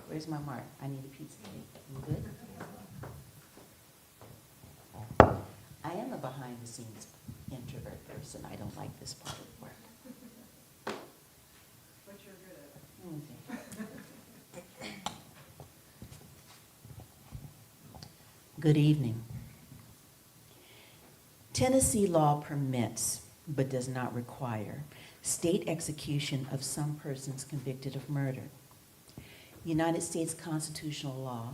Where's my mark? I need a pizza cake. You good? I am a behind-the-scenes introvert person. I don't like this part of work. But you're good at it. Okay. Good evening. Tennessee law permits, but does not require, state execution of some persons convicted of murder. United States constitutional law,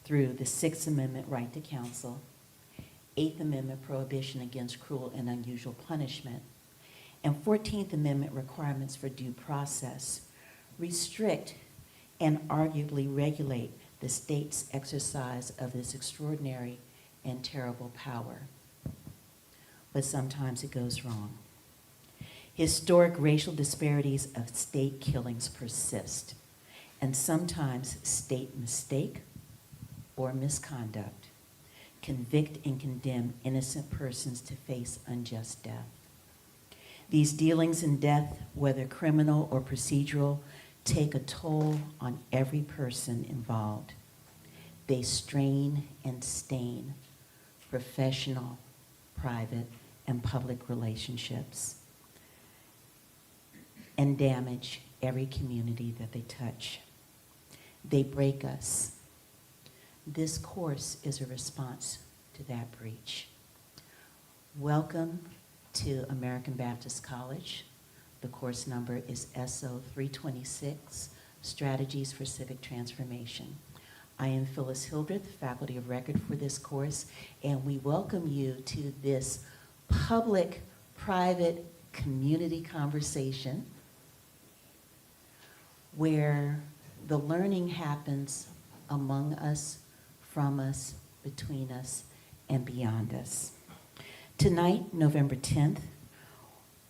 through the Sixth Amendment right to counsel, Eighth Amendment prohibition against cruel and unusual punishment, and 14th Amendment requirements for due process, restrict and arguably regulate the state's exercise of this extraordinary and terrible power. But sometimes it goes wrong. Historic racial disparities of state killings persist, and sometimes state mistake or misconduct convict and condemn innocent persons to face unjust death. These dealings in death, whether criminal or procedural, take a toll on every person involved. They strain and stain professional, private, and public relationships and damage every community that they touch. They break us. This course is a response to that breach. Welcome to American Baptist College. The course number is SO 326, Strategies for Civic Transformation. I am Phyllis Hildreth, faculty of record for this course, and we welcome you to this public-private community conversation where the learning happens among us, from us, between us, and beyond us. Tonight, November 10th,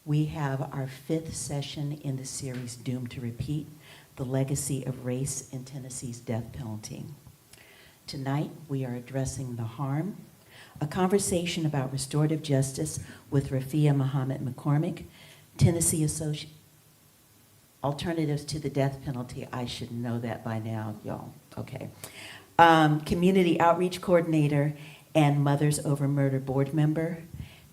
we have our 5th session in the series Doomed to Repeat, the Legacy of Race in Tennessee's Death Penalty. Tonight, we are addressing the harm, a conversation about restorative justice with Rafiah Muhammad-McCormick, Tennessee Alternatives to the Death Penalty. I should know that by now, y'all. Okay. Community Outreach Coordinator and Mothers Over Murder Board Member,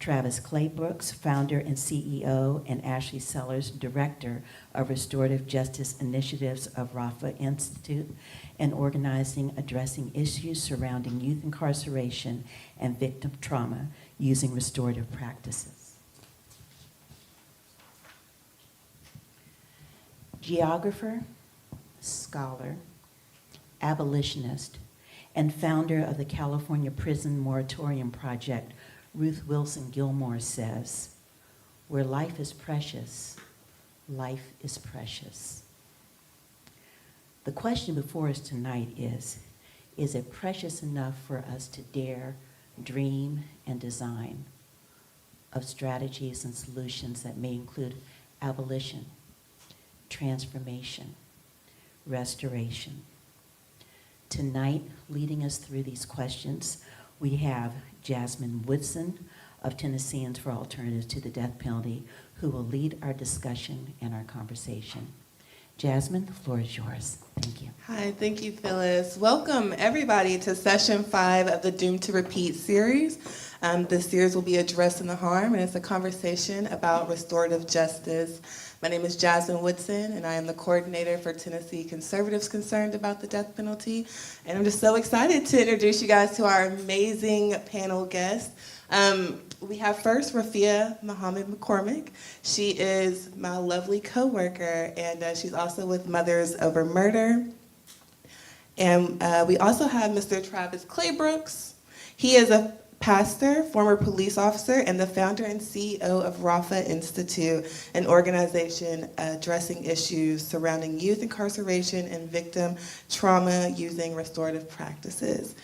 Travis Claybrooks, founder and CEO, and Ashlee Sellars, Director of Restorative Justice Initiatives of Raphah Institute, and organizing addressing issues surrounding youth incarceration and victim trauma using restorative practices. Geographer, scholar, abolitionist, and founder of the California Prison Moratorium Project, Ruth Wilson Gilmore says, "Where life is precious, life is precious." The question before us tonight is it precious enough for us to dare, dream, and design of strategies and solutions that may include abolition, transformation, restoration? Tonight, leading us through these questions, we have Jasmine Woodson of Tennesseans for Alternatives to the Death Penalty, who will lead our discussion and our conversation. Jasmine, the floor is yours. Thank you. Hi, thank you, Phyllis. Welcome, everybody, to Session 5 of the Doomed to Repeat series. This series will be addressing the harm, and it's a conversation about restorative justice. My name is Jasmine Woodson, and I am the coordinator for Tennessee Conservatives Concerned About the Death Penalty. And I'm just so excited to introduce you guys to our amazing panel guests. We have first Rafiah Muhammad-McCormick. She is my lovely coworker, and she's also with Mothers Over Murder. And we also have Mr. Travis Claybrooks. He is a pastor, former police officer, and the founder and CEO of Raphah Institute, an organization addressing issues surrounding youth incarceration and victim trauma using restorative practices.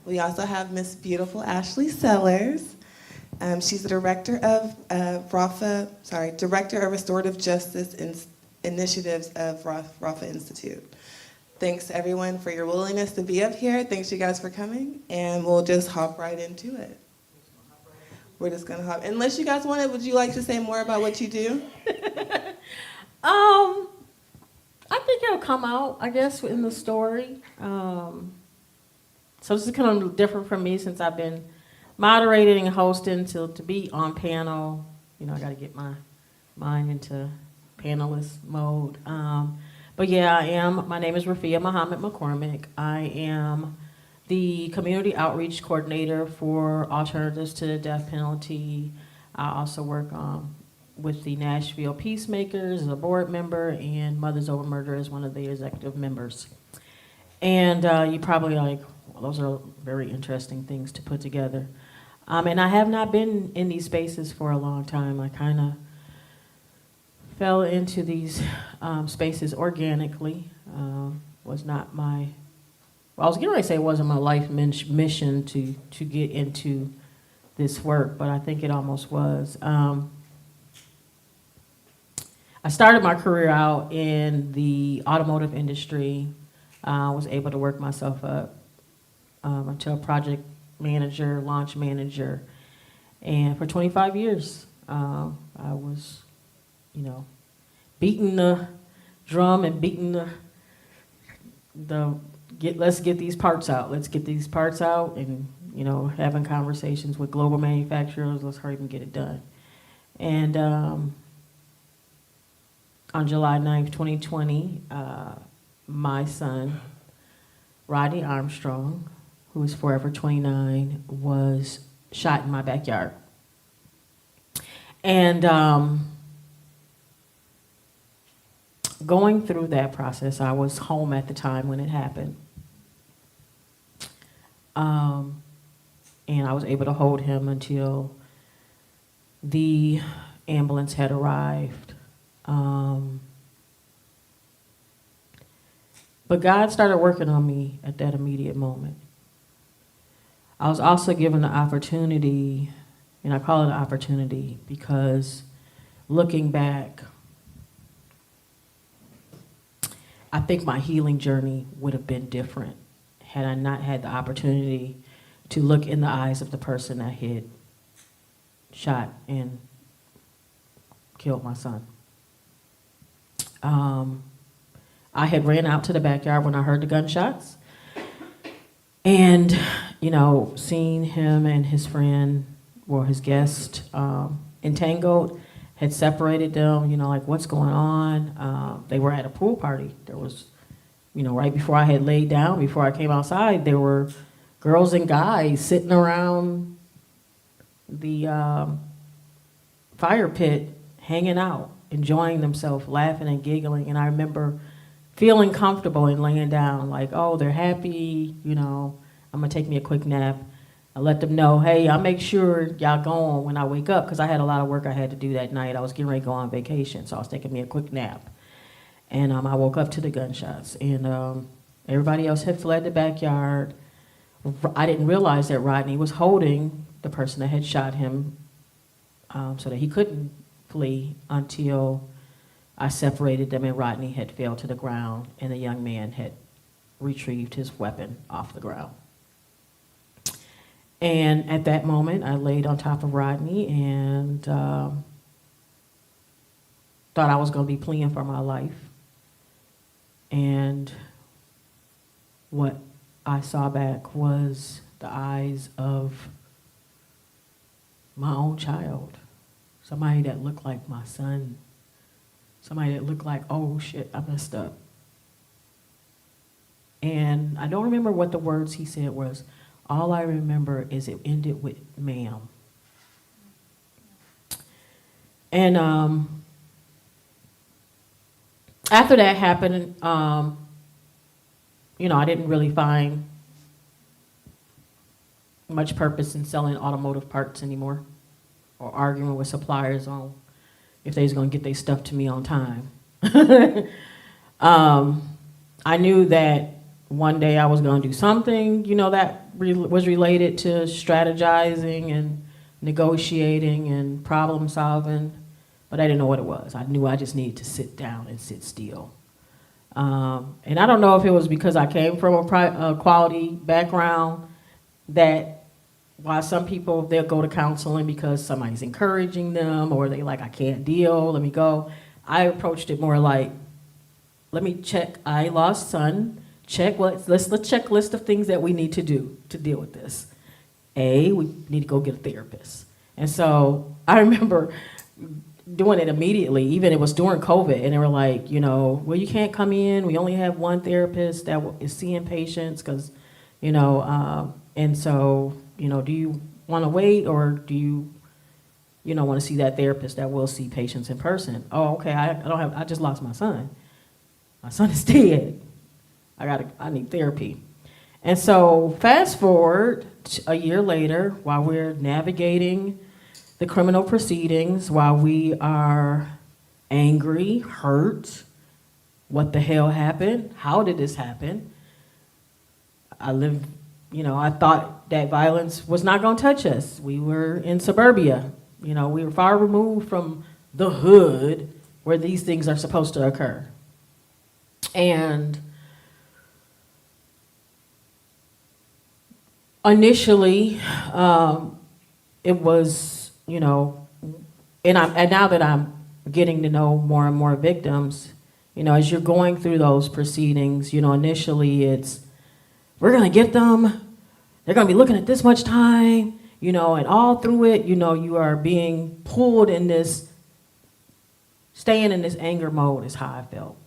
We also have Miss Beautiful Ashlee Sellars. She's the director of Director of Restorative Justice Initiatives of Raphah Institute. Thanks everyone for your willingness to be up here. Thanks you guys for coming, and we'll just hop right into it. we're just gonna hop. Unless you guys want it, would you like to say more about what you do? I think it'll come out, I guess, in the story. So this is kind of different from me since I've been moderating and hosting to be on panel. You know, I got to get my mind into panelist mode. But yeah, I am. My name is Rafiah Muhammad-McCormick. I am the Community Outreach Coordinator for Alternatives to the Death Penalty. I also work with the Nashville Peacemakers as a board member, and Mothers Over Murder as one of the executive members. And you probably like, well, those are very interesting things to put together. And I have not been in these spaces for a long time. I kind of fell into these spaces organically. Was not my, well, I was getting ready to say it wasn't my life mission to get into this work, but I think it almost was. I started my career out in the automotive industry. I was able to work myself up until project manager, launch manager, and for 25 years, I was, you know, beating the drum and beating let's get these parts out. Let's get these parts out, and you know, having conversations with global manufacturers. Let's hurry up and get it done. And on July 9th, 2020, my son, Rodney Armstrong, who is forever 29, was shot in my backyard. And going through that process, I was home at the time when it happened. And I was able to hold him until the ambulance had arrived. But God started working on me at that immediate moment. I was also given the opportunity, and I call it an opportunity because looking back, I think my healing journey would have been different had I not had the opportunity to look in the eyes of the person that had shot and killed my son. I had ran out to the backyard when I heard the gunshots, and you know, seeing him and his friend, or his guest, entangled, had separated them. You know, like what's going on? They were at a pool party. There was, you know, right before I had laid down, before I came outside, there were girls and guys sitting around the fire pit, hanging out, enjoying themselves, laughing and giggling. And I remember feeling comfortable and laying down, like, oh, they're happy, you know, I'm gonna take me a quick nap. I let them know, hey, I'll make sure y'all go on when I wake up, because I had a lot of work I had to do that night. I was getting ready to go on vacation, so I was taking me a quick nap. And I woke up to the gunshots, and everybody else had fled the backyard. I didn't realize that Rodney was holding the person that had shot him so that he couldn't flee until I separated them and Rodney had fell to the ground and the young man had retrieved his weapon off the ground. And at that moment, I laid on top of Rodney and thought I was going to be pleading for my life. And what I saw back was the eyes of my own child, somebody that looked like my son, somebody that looked like, oh shit, I messed up. And I don't remember what the words he said was. All I remember is it ended with ma'am. And after that happened, you know, I didn't really find much purpose in selling automotive parts anymore or arguing with suppliers on if they was gonna get their stuff to me on time. I knew that one day I was gonna do something, you know, that was related to strategizing and negotiating and problem solving, but I didn't know what it was. I knew I just needed to sit down and sit still. And I don't know if it was because I came from a quality background that while some people, they'll go to counseling because somebody's encouraging them, or they like, I can't deal, let me go. I approached it more like, let me check, I lost son, let's check list of things that we need to do to deal with this. We need to go get a therapist. And so I remember doing it immediately, even it was during COVID, and they were like, well, you can't come in, we only have one therapist that is seeing patients, because, and so, do you want to wait, or do you, want to see that therapist that will see patients in person? Oh, okay, I just lost my son. My son is dead. I need therapy. And so fast forward a year later, while we're navigating the criminal proceedings, while we are angry, hurt, what the hell happened? How did this happen? I thought that violence was not going to touch us. We were in suburbia. We were far removed from the hood where these things are supposed to occur. And initially, it was, and now that I'm getting to know more and more victims, as you're going through those proceedings, initially it's, we're going to get them, they're going to be looking at this much time, and all through it, you are being pulled in this, staying in this anger mode is how I felt.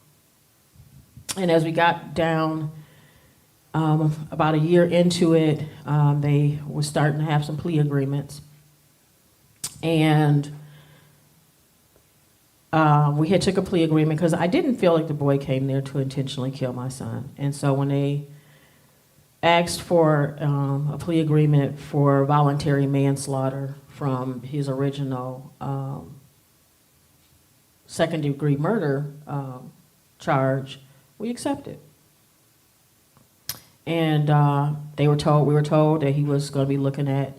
And as we got down about a year into it, they were starting to have some plea agreements. And we had took a plea agreement because I didn't feel like the boy came there to intentionally kill my son. And so when they asked for a plea agreement for voluntary manslaughter from his original second-degree murder charge, we accepted. And we were told that he was going to be looking at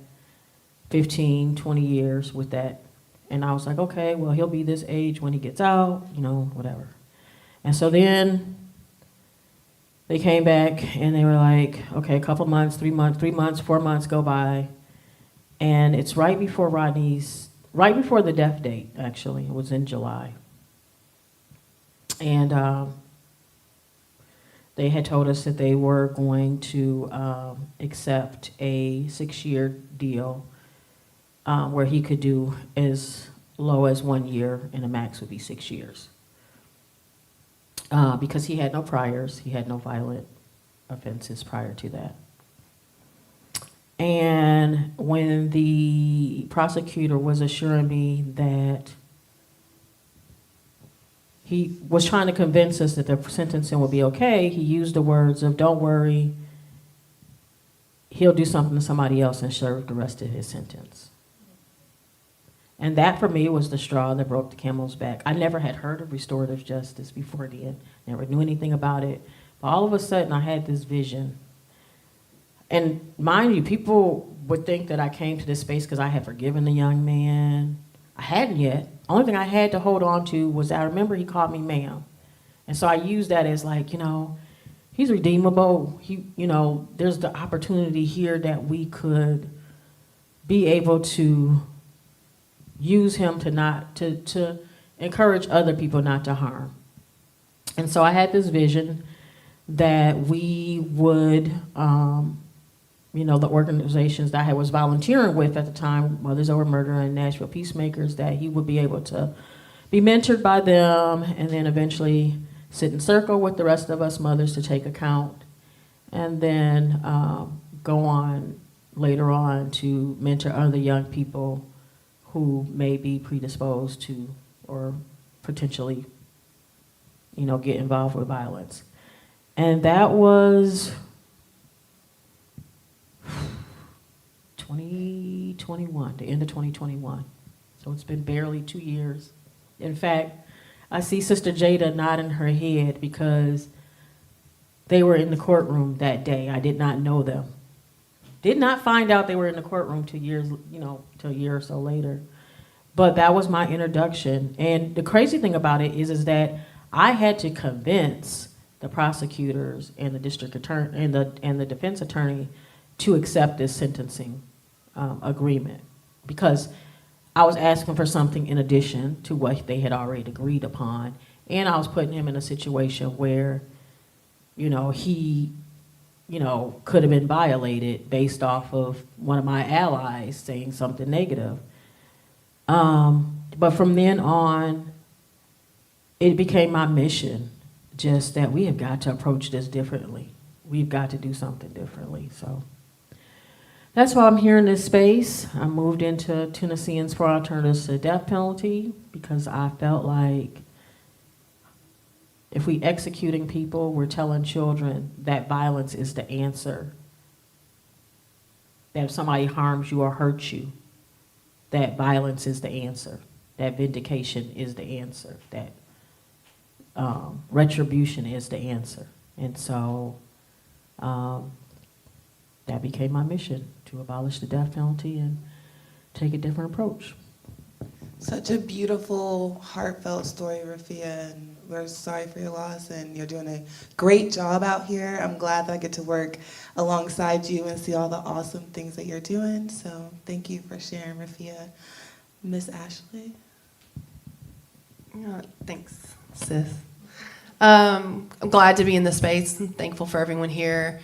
15, 20 years with that. And I was like, okay, well, he'll be this age when he gets out, whatever. And so then they came back and they were like, okay, a couple months, 3 months, 4 months go by. And it's right before the death date, actually. It was in July. And they had told us that they were going to accept a 6-year deal where he could do as low as 1 year, and the max would be 6 years. Because he had no priors, he had no violent offenses prior to that. And when the prosecutor was assuring me that he was trying to convince us that the sentencing would be okay, he used the words of, don't worry, he'll do something to somebody else and serve the rest of his sentence. And that for me was the straw that broke the camel's back. I never had heard of restorative justice before then, never knew anything about it. But all of a sudden I had this vision. And mind you, people would think that I came to this space because I had forgiven the young man. I hadn't yet. Only thing I had to hold on to was I remember he called me ma'am. And so I used that as like, he's redeemable. There's the opportunity here that we could be able to use him to encourage other people not to harm. And so I had this vision that we would, the organizations that I was volunteering with at the time, Mothers Over Murder and Nashville Peacemakers, that he would be able to be mentored by them and then eventually sit in circle with the rest of us mothers to take account, and then go on later on to mentor other young people who may be predisposed to or potentially, get involved with violence. And that was 2021, the end of 2021. So it's been barely 2 years. In fact, I see Sister Jada nodding her head because they were in the courtroom that day. I did not know them. Did not find out they were in the courtroom till a year or so later. But that was my introduction. And the crazy thing about it is that I had to convince the prosecutors and the district attorney and the defense attorney to accept this sentencing agreement, because I was asking for something in addition to what they had already agreed upon, and I was putting him in a situation where, he, could have been violated based off of one of my allies saying something negative. But from then on, it became my mission, just that we have got to approach this differently. We've got to do something differently. So that's why I'm here in this space. I moved into Tennesseans for Alternatives to the Death Penalty because I felt like if we executing people, we're telling children that violence is the answer. That if somebody harms you or hurts you, that violence is the answer. That vindication is the answer. That retribution is the answer. And so that became my mission, to abolish the death penalty and take a different approach. Such a beautiful, heartfelt story, Rafiah, and we're sorry for your loss, and you're doing a great job out here. I'm glad that I get to work alongside you and see all the awesome things that you're doing, so thank you for sharing, Rafiah. Miss Ashlee? Thanks, sis. I'm glad to be in this space. I'm thankful for everyone here.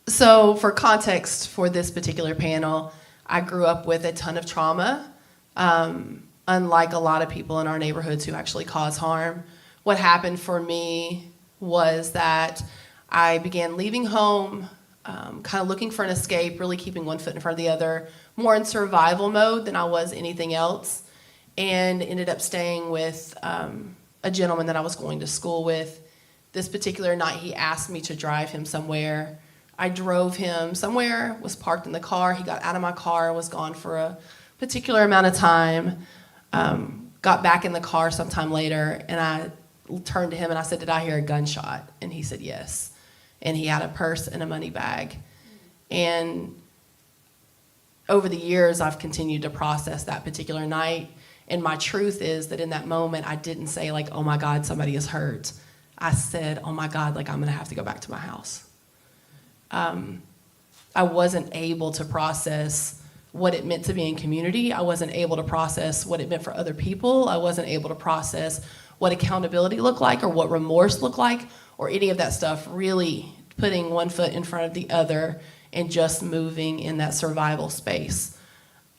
So for context for this particular panel, I grew up with a ton of trauma, unlike a lot of people in our neighborhoods who actually cause harm. What happened for me was that I began leaving home, kind of looking for an escape, really keeping one foot in front of the other, more in survival mode than I was anything else, and ended up staying with a gentleman that I was going to school with. This particular night, he asked me to drive him somewhere. I drove him somewhere, was parked in the car. He got out of my car, was gone for a particular amount of time, got back in the car sometime later, and I turned to him and I said, "Did I hear a gunshot?" And he said, "Yes." And he had a purse and a money bag. And over the years, I've continued to process that particular night. And my truth is that in that moment, I didn't say like, "Oh my God, somebody is hurt." I said, "Oh my God, like I'm gonna have to go back to my house." I wasn't able to process what it meant to be in community. I wasn't able to process what it meant for other people. I wasn't able to process what accountability looked like or what remorse looked like or any of that stuff, really putting one foot in front of the other and just moving in that survival space.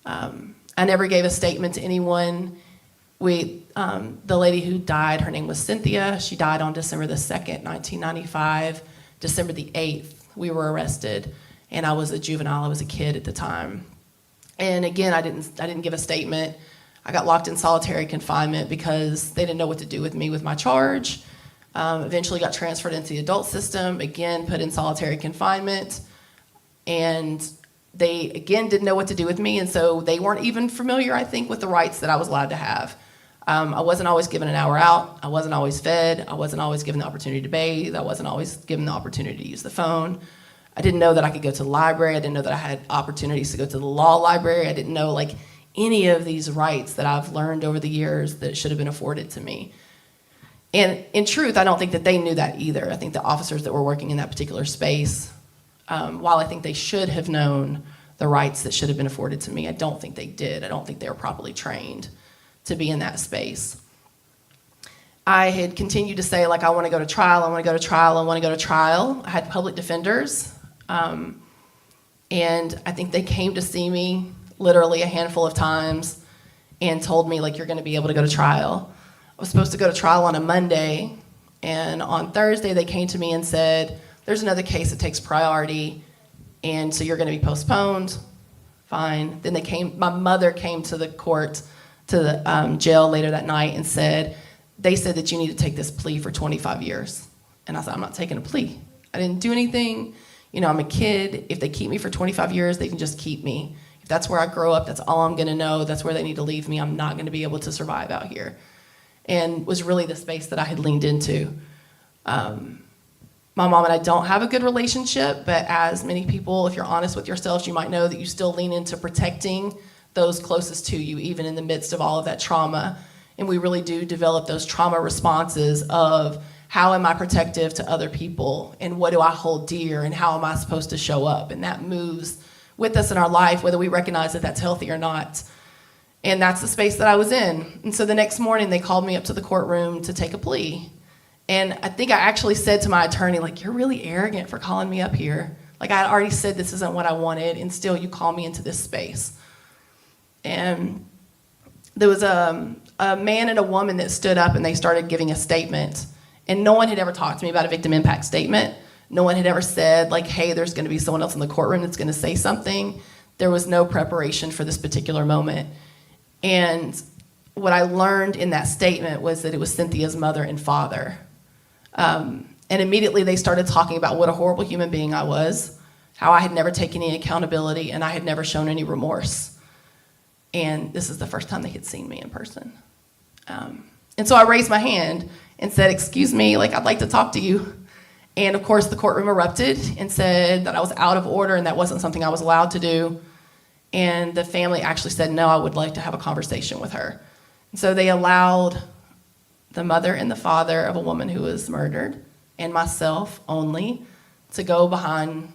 I never gave a statement to anyone. The lady who died, her name was Cynthia. She died on December the 2nd, 1995. December the 8th, we were arrested, and I was a juvenile. I was a kid at the time. And again, I didn't give a statement. I got locked in solitary confinement because they didn't know what to do with me with my charge. Eventually got transferred into the adult system, again, put in solitary confinement. And they, again, didn't know what to do with me, and so they weren't even familiar, I think, with the rights that I was allowed to have. I wasn't always given an hour out. I wasn't always fed. I wasn't always given the opportunity to bathe. I wasn't always given the opportunity to use the phone. I didn't know that I could go to the library. I didn't know that I had opportunities to go to the law library. I didn't know like any of these rights that I've learned over the years that should have been afforded to me. And in truth, I don't think that they knew that either. I think the officers that were working in that particular space, while I think they should have known the rights that should have been afforded to me, I don't think they did. I don't think they were properly trained to be in that space. I had continued to say, like, I want to go to trial, I want to go to trial, I want to go to trial. I had public defenders, and I think they came to see me literally a handful of times and told me, like, you're going to be able to go to trial. I was supposed to go to trial on a Monday, and on Thursday they came to me and said, there's another case that takes priority, and so you're going to be postponed. Fine. Then my mother came to the court, to the jail later that night and said, they said that you need to take this plea for 25 years. And I said, I'm not taking a plea. I didn't do anything. You know, I'm a kid. If they keep me for 25 years, they can just keep me. If that's where I grow up, that's all I'm gonna know. That's where they need to leave me. I'm not gonna be able to survive out here. And was really the space that I had leaned into. My mom and I don't have a good relationship, but as many people, if you're honest with yourselves, you might know that you still lean into protecting those closest to you, even in the midst of all of that trauma. And we really do develop those trauma responses of how am I protective to other people, and what do I hold dear, and how am I supposed to show up? And that moves with us in our life, whether we recognize that that's healthy or not. And that's the space that I was in. And so the next morning, they called me up to the courtroom to take a plea. And I think I actually said to my attorney, like, you're really arrogant for calling me up here. Like, I had already said this isn't what I wanted, and still you call me into this space. And there was a man and a woman that stood up, and they started giving a statement. And no one had ever talked to me about a victim impact statement. No one had ever said, like, hey, there's going to be someone else in the courtroom that's going to say something. There was no preparation for this particular moment. And what I learned in that statement was that it was Cynthia's mother and father. And immediately they started talking about what a horrible human being I was, how I had never taken any accountability, and I had never shown any remorse. And this is the first time they had seen me in person. And so I raised my hand and said, excuse me, like, I'd like to talk to you. And of course, the courtroom erupted and said that I was out of order and that wasn't something I was allowed to do. And the family actually said, no, I would like to have a conversation with her. And so they allowed the mother and the father of a woman who was murdered, and myself only, to go behind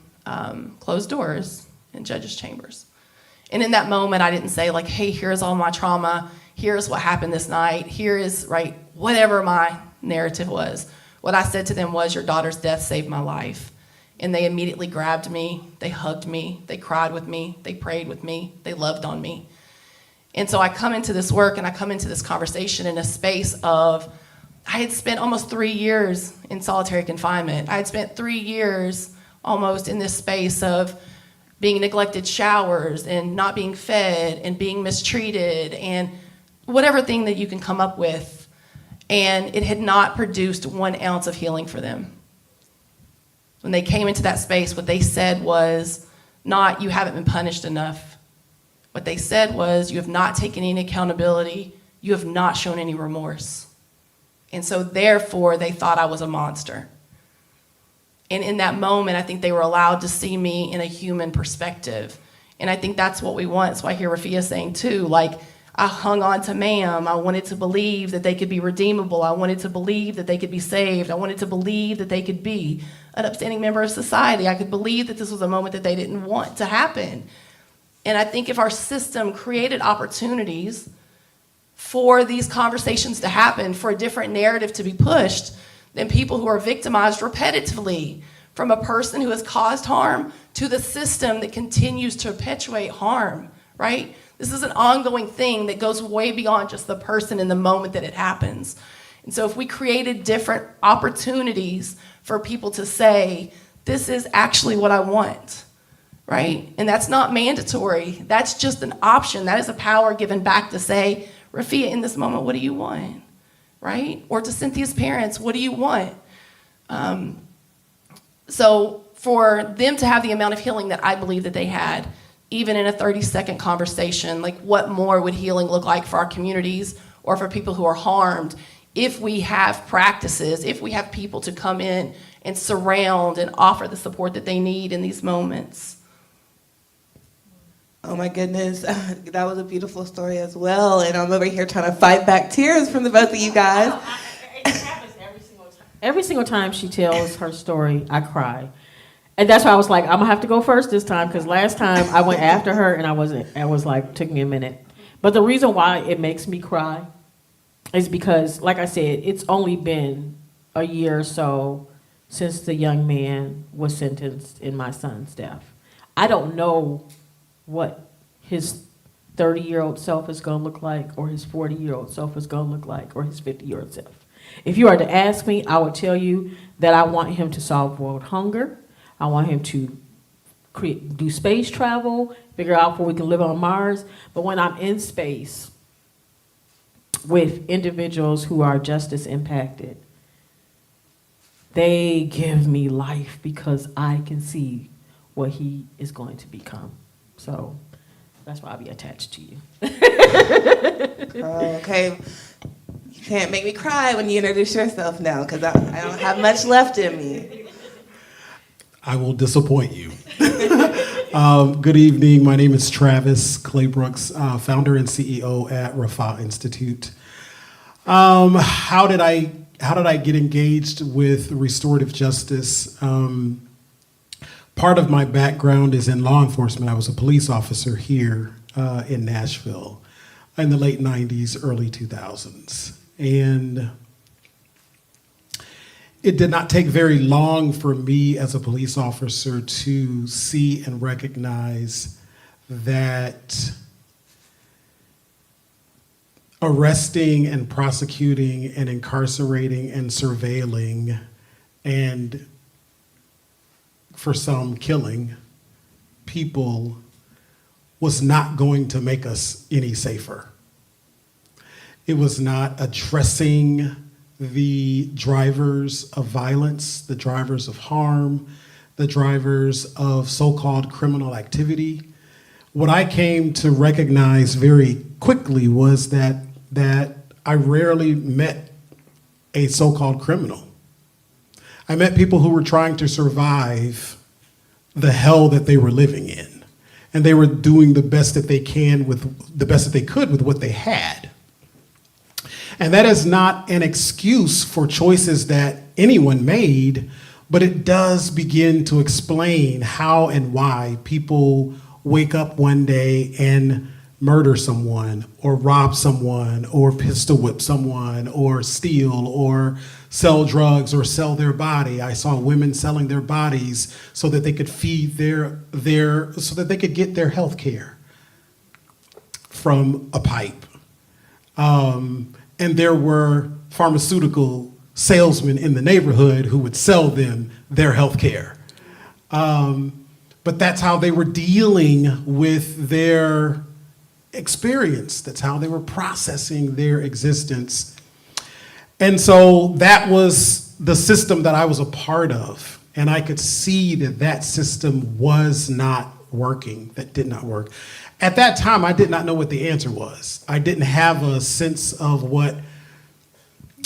closed doors in judges' chambers. And in that moment, I didn't say, like, hey, here's all my trauma, here's what happened this night, here is, right, whatever my narrative was. What I said to them was, your daughter's death saved my life. And they immediately grabbed me, they hugged me, they cried with me, they prayed with me, they loved on me. And so I come into this work and I come into this conversation in a space of, I had spent almost 3 years in solitary confinement. I had spent 3 years almost in this space of being neglected showers and not being fed and being mistreated and whatever thing that you can come up with. And it had not produced 1 ounce of healing for them. When they came into that space, what they said was not, you haven't been punished enough. What they said was, you have not taken any accountability, you have not shown any remorse. And so therefore, they thought I was a monster. And in that moment, I think they were allowed to see me in a human perspective. And I think that's what we want. So I hear Rafiah saying too, like, I hung on to ma'am. I wanted to believe that they could be redeemable. I wanted to believe that they could be saved. I wanted to believe that they could be an upstanding member of society. I could believe that this was a moment that they didn't want to happen. And I think if our system created opportunities for these conversations to happen, for a different narrative to be pushed, then people who are victimized repetitively, from a person who has caused harm to the system that continues to perpetuate harm, right? This is an ongoing thing that goes way beyond just the person in the moment that it happens. And so if we created different opportunities for people to say, this is actually what I want, right? And that's not mandatory. That's just an option. That is a power given back to say, Rafiah, in this moment, what do you want, right? Or to Cynthia's parents, what do you want? So for them to have the amount of healing that I believe that they had, even in a 30-second conversation, like, what more would healing look like for our communities or for people who are harmed if we have practices, if we have people to come in and surround and offer the support that they need in these moments? Oh my goodness, that was a beautiful story as well. And I'm over here trying to fight back tears from the both of you guys. It happens every single time. Every single time she tells her story, I cry. And that's why I was like, I'm gonna have to go first this time, because last time I went after her and I was like, took me a minute. But the reason why it makes me cry is because, like I said, it's only been a year or so since the young man was sentenced in my son's death. I don't know what his 30-year-old self is gonna look like, or his 40-year-old self is gonna look like, or his 50-year-old self. If you are to ask me, I would tell you that I want him to solve world hunger. I want him to do space travel, figure out where we can live on Mars. But when I'm in space with individuals who are justice impacted, they give me life because I can see what he is going to become. So that's why I'll be attached to you. Okay. You can't make me cry when you introduce yourself now, because I don't have much left in me. I will disappoint you. Good evening. My name is Travis Claybrooks, founder and CEO at Raphah Institute. How did I get engaged with restorative justice? Part of my background is in law enforcement. I was a police officer here in Nashville in the late 90s, early 2000s. And it did not take very long for me as a police officer to see and recognize that arresting and prosecuting and incarcerating and surveilling and, for some, killing people was not going to make us any safer. It was not addressing the drivers of violence, the drivers of harm, the drivers of so-called criminal activity. What I came to recognize very quickly was that I rarely met a so-called criminal. I met people who were trying to survive the hell that they were living in, and they were doing the best that they could with what they had. And that is not an excuse for choices that anyone made, but it does begin to explain how and why people wake up one day and murder someone, or rob someone, or pistol whip someone, or steal, or sell drugs, or sell their body. I saw women selling their bodies so that they could feed so that they could get their health care from a pipe. And there were pharmaceutical salesmen in the neighborhood who would sell them their health care. But that's how they were dealing with their experience. That's how they were processing their existence. And so that was the system that I was a part of. And I could see that that system was not working, that did not work. At that time, I did not know what the answer was. I didn't have a sense of what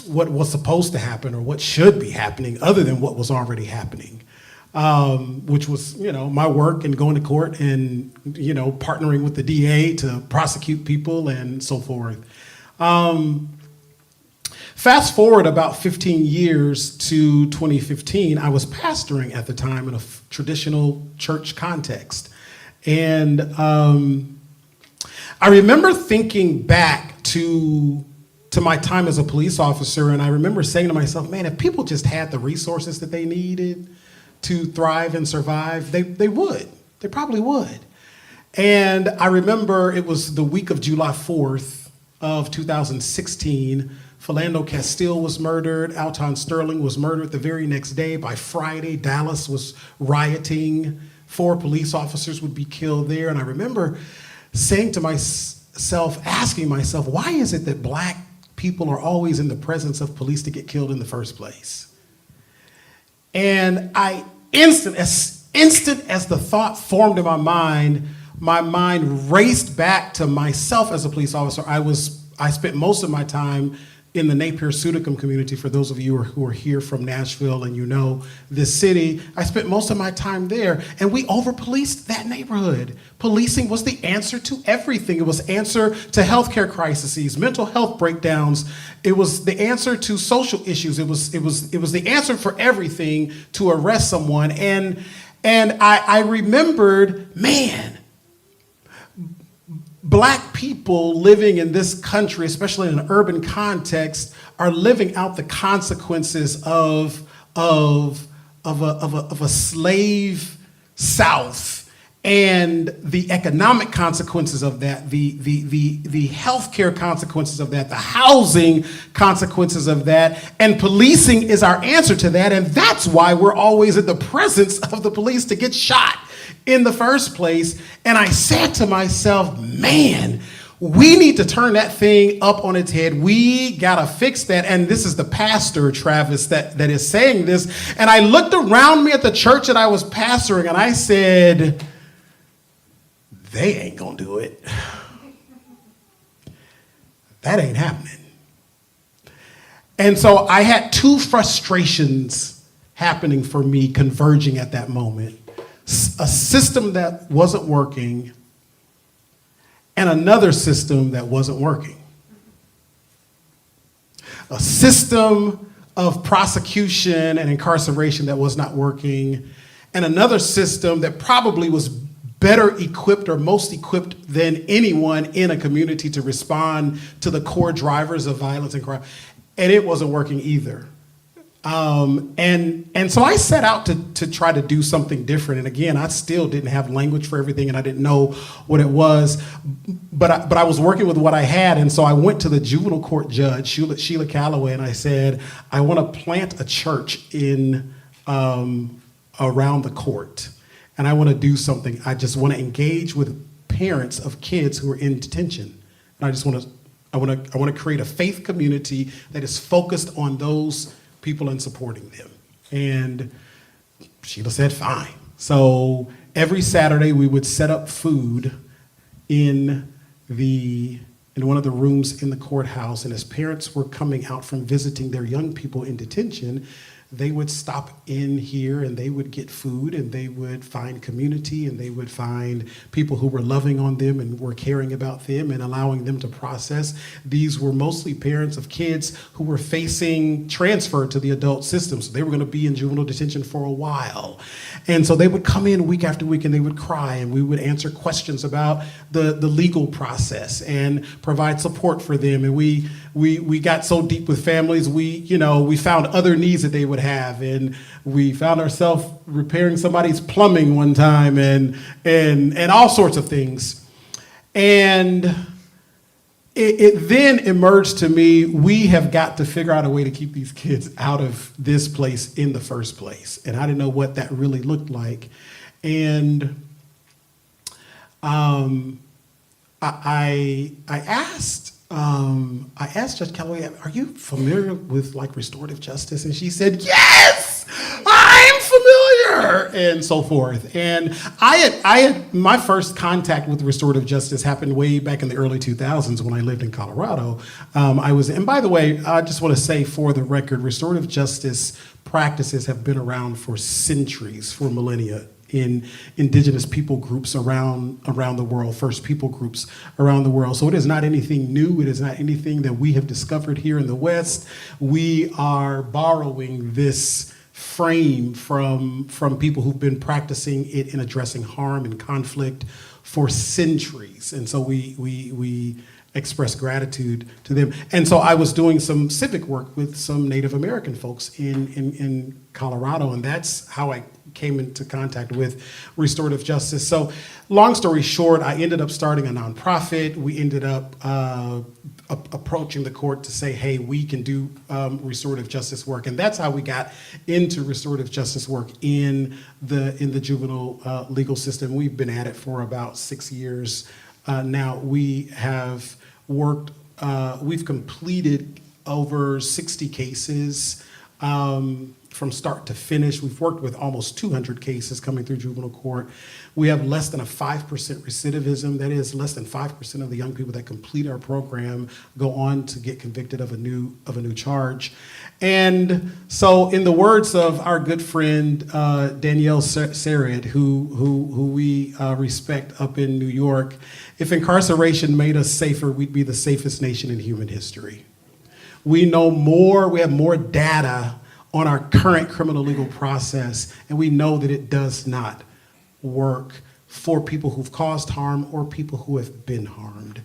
was supposed to happen or what should be happening other than what was already happening. Which was, my work and going to court and, partnering with the DA to prosecute people and so forth. Fast forward about 15 years to 2015, I was pastoring at the time in a traditional church context. And I remember thinking back to my time as a police officer, and I remember saying to myself, man, if people just had the resources that they needed to thrive and survive, they would. They probably would. And I remember it was the week of July 4th of 2016. Philando Castile was murdered. Alton Sterling was murdered the very next day. By Friday, Dallas was rioting. 4 police officers would be killed there. And I remember saying to myself, asking myself, why is it that black people are always in the presence of police to get killed in the first place? And instant as the thought formed in my mind raced back to myself as a police officer. I spent most of my time in the Napier-Sudicum community. For those of you who are here from Nashville and you know this city, I spent most of my time there, and we over-policed that neighborhood. Policing was the answer to everything. It was answer to healthcare crises, mental health breakdowns. It was the answer to social issues. It was the answer for everything to arrest someone. And I remembered, man, Black people living in this country, especially in an urban context, are living out the consequences of a slave South, and the economic consequences of that, the healthcare consequences of that, the housing consequences of that, and policing is our answer to that, and that's why we're always in the presence of the police to get shot in the first place. And I said to myself, man, we need to turn that thing up on its head. We gotta fix that. And this is the pastor, Travis, that is saying this. And I looked around me at the church that I was pastoring, and I said, they ain't gonna do it. That ain't happening. And so I had 2 frustrations happening for me, converging at that moment. A system that wasn't working, and another system that wasn't working. A system of prosecution and incarceration that was not working, and another system that probably was better equipped or most equipped than anyone in a community to respond to the core drivers of violence and crime, and it wasn't working either. And so I set out to try to do something different. And again, I still didn't have language for everything, and I didn't know what it was. But I was working with what I had, and so I went to the juvenile court judge, Sheila Calloway, and I said, I want to plant a church in around the court, and I want to do something. I just want to engage with parents of kids who are in detention, and I want to create a faith community that is focused on those people and supporting them. And Sheila said, fine. So every Saturday we would set up food in one of the rooms in the courthouse, and as parents were coming out from visiting their young people in detention, they would stop in here and they would get food, and they would find community, and they would find people who were loving on them and were caring about them and allowing them to process. These were mostly parents of kids who were facing transfer to the adult system. So they were going to be in juvenile detention for a while. And so they would come in week after week and they would cry, and we would answer questions about the legal process and provide support for them. And we got so deep with families, we found other needs that they would have, and we found ourselves repairing somebody's plumbing one time, and all sorts of things. And it then emerged to me, we have got to figure out a way to keep these kids out of this place in the first place. And I didn't know what that really looked like. And I asked Judge Calloway, are you familiar with like restorative justice? And she said, yes, I'm familiar, and so forth. And I had my first contact with restorative justice happened way back in the early 2000s when I lived in Colorado. And by the way, I just want to say for the record, restorative justice practices have been around for centuries, for millennia, in indigenous people groups around the world, First People groups around the world. So it is not anything new. It is not anything that we have discovered here in the West. We are borrowing this frame from people who've been practicing it in addressing harm and conflict for centuries. And so we express gratitude to them. And so I was doing some civic work with some Native American folks in Colorado, and that's how I came into contact with restorative justice. So long story short, I ended up starting a nonprofit. We ended up approaching the court to say, hey, we can do restorative justice work. And that's how we got into restorative justice work in the juvenile legal system. We've been at it for about 6 years now. We have worked, we've completed over 60 cases from start to finish. We've worked with almost 200 cases coming through juvenile court. We have less than a 5% recidivism. That is, less than 5% of the young people that complete our program go on to get convicted of a new charge. And so, in the words of our good friend Danielle Sarad, who we respect up in New York, if incarceration made us safer, we'd be the safest nation in human history. We know more, we have more data on our current criminal legal process, and we know that it does not work for people who've caused harm or people who have been harmed.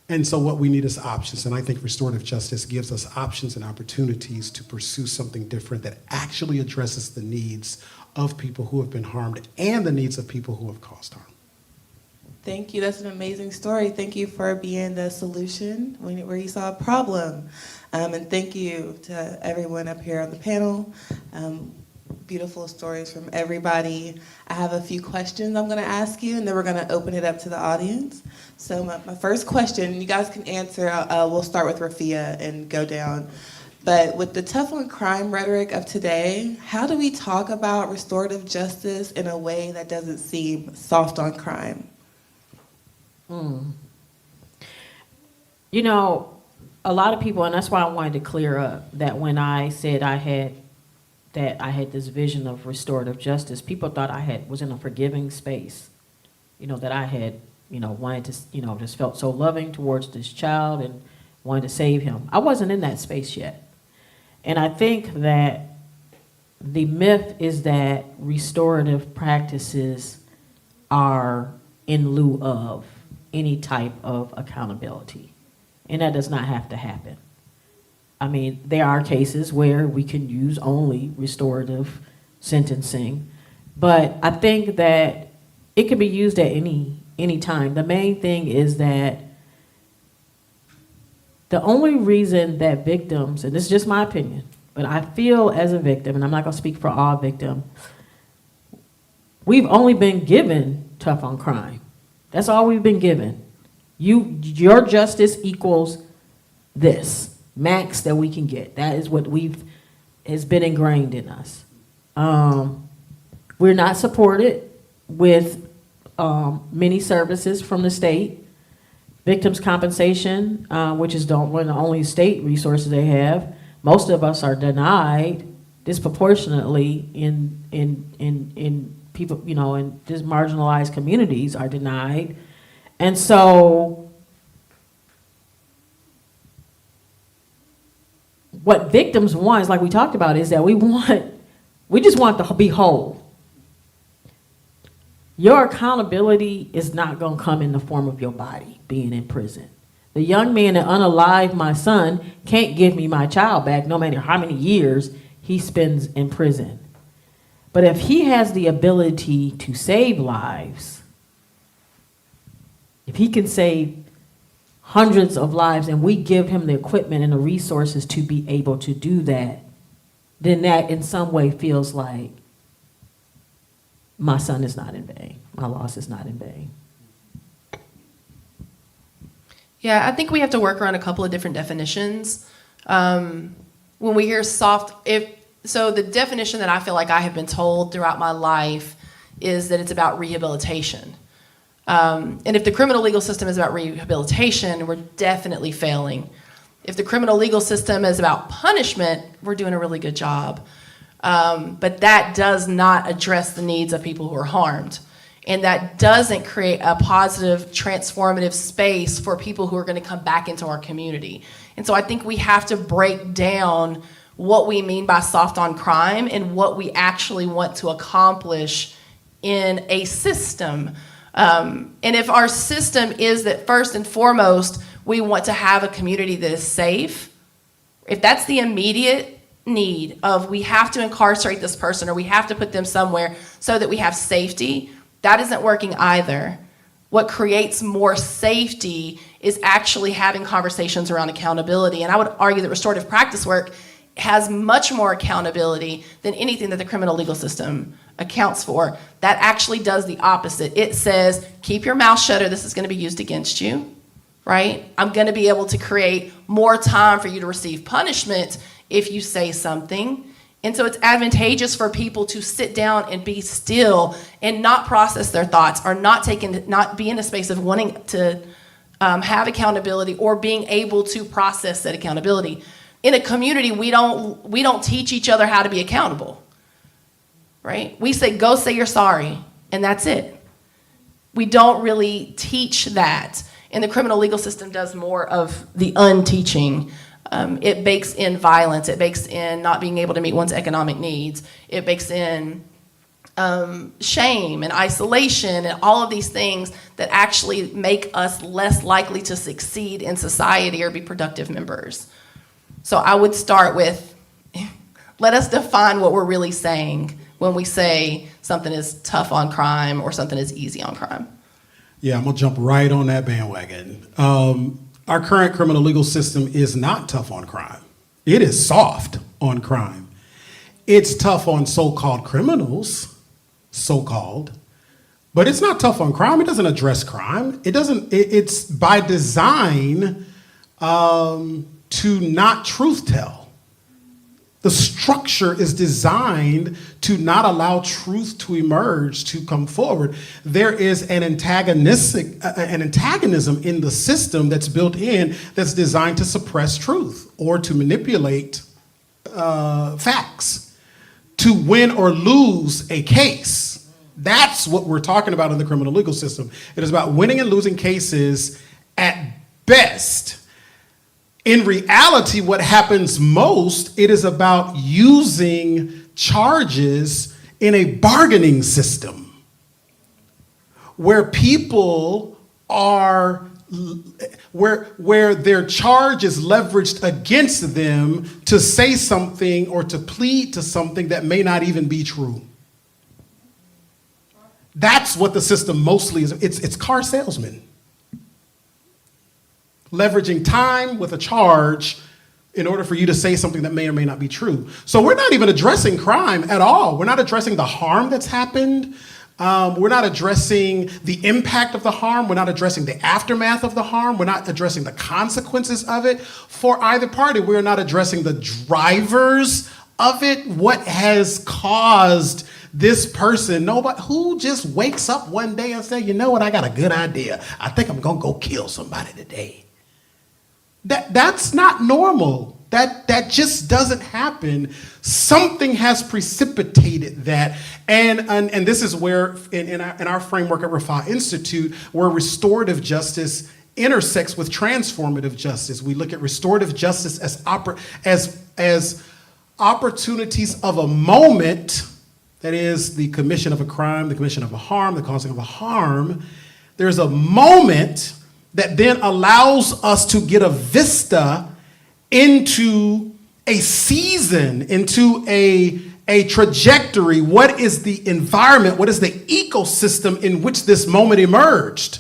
And so what we need is options, and I think restorative justice gives us options and opportunities to pursue something different that actually addresses the needs of people who have been harmed and the needs of people who have caused harm. Thank you. That's an amazing story. Thank you for being the solution where you saw a problem. And thank you to everyone up here on the panel. Beautiful stories from everybody. I have a few questions I'm going to ask you, and then we're going to open it up to the audience. So my first question, you guys can answer. We'll start with Rafiah and go down. But with the tough on crime rhetoric of today, how do we talk about restorative justice in a way that doesn't seem soft on crime? You know, a lot of people, and that's why I wanted to clear up that when I said I had this vision of restorative justice, people thought I was in a forgiving space. You know, that I had, wanted to, just felt so loving towards this child and wanted to save him. I wasn't in that space yet. And I think that the myth is that restorative practices are in lieu of any type of accountability. And that does not have to happen. I mean, there are cases where we can use only restorative sentencing, but I think that it can be used at any time. The main thing is that the only reason that victims, and this is just my opinion, but I feel as a victim, and I'm not going to speak for all victims, we've only been given tough on crime. That's all we've been given. Your justice equals this max that we can get. That is what has been ingrained in us. We're not supported with many services from the state. Victims' compensation, which is one of the only state resources they have, most of us are denied disproportionately in people, in just marginalized communities are denied. And so what victims want is, like we talked about, is that we just want to be whole. Your accountability is not going to come in the form of your body being in prison. The young man that unalived my son can't give me my child back no matter how many years he spends in prison. But if he has the ability to save lives, if he can save hundreds of lives and we give him the equipment and the resources to be able to do that, then that in some way feels like my son is not in vain. My loss is not in vain. Yeah, I think we have to work around a couple of different definitions. When we hear so the definition that I feel like I have been told throughout my life is that it's about rehabilitation. And if the criminal legal system is about rehabilitation, we're definitely failing. If the criminal legal system is about punishment, we're doing a really good job. But that does not address the needs of people who are harmed. And that doesn't create a positive, transformative space for people who are going to come back into our community. And so I think we have to break down what we mean by soft on crime and what we actually want to accomplish in a system. And if our system is that first and foremost, we want to have a community that is safe, if that's the immediate need of we have to incarcerate this person or we have to put them somewhere so that we have safety, that isn't working either. What creates more safety is actually having conversations around accountability. And I would argue that restorative practice work has much more accountability than anything that the criminal legal system accounts for. That actually does the opposite. It says, keep your mouth shut or this is going to be used against you, right? I'm going to be able to create more time for you to receive punishment if you say something. And so it's advantageous for people to sit down and be still and not process their thoughts or not be in a space of wanting to have accountability or being able to process that accountability. In a community, we don't teach each other how to be accountable, right? We say, go say you're sorry, and that's it. We don't really teach that. And the criminal legal system does more of the unteaching. It bakes in violence. It bakes in not being able to meet one's economic needs. It bakes in shame and isolation and all of these things that actually make us less likely to succeed in society or be productive members. So I would start with, let us define what we're really saying when we say something is tough on crime or something is easy on crime. Yeah, I'm going to jump right on that bandwagon. Our current criminal legal system is not tough on crime. It is soft on crime. It's tough on so-called criminals, so-called, but it's not tough on crime. It doesn't address crime. It's by design to not truth tell. The structure is designed to not allow truth to emerge, to come forward. There is an antagonism in the system that's built in that's designed to suppress truth or to manipulate facts to win or lose a case. That's what we're talking about in the criminal legal system. It is about winning and losing cases at best. In reality, what happens most, it is about using charges in a bargaining system where people are, where their charge is leveraged against them to say something or to plead to something that may not even be true. That's what the system mostly is. It's car salesmen. Leveraging time with a charge in order for you to say something that may or may not be true. So we're not even addressing crime at all. We're not addressing the harm that's happened. We're not addressing the impact of the harm. We're not addressing the aftermath of the harm. We're not addressing the consequences of it for either party. We're not addressing the drivers of it. What has caused this person, nobody who just wakes up one day and say, you know what, I got a good idea. I think I'm gonna go kill somebody today. That's not normal. That just doesn't happen. Something has precipitated that. And this is where in our framework at Raphah Institute, where restorative justice intersects with transformative justice. We look at restorative justice as opportunities of a moment, that is the commission of a crime, the commission of a harm, the causing of a harm. There's a moment that then allows us to get a vista into a season, into a trajectory. What is the environment? What is the ecosystem in which this moment emerged?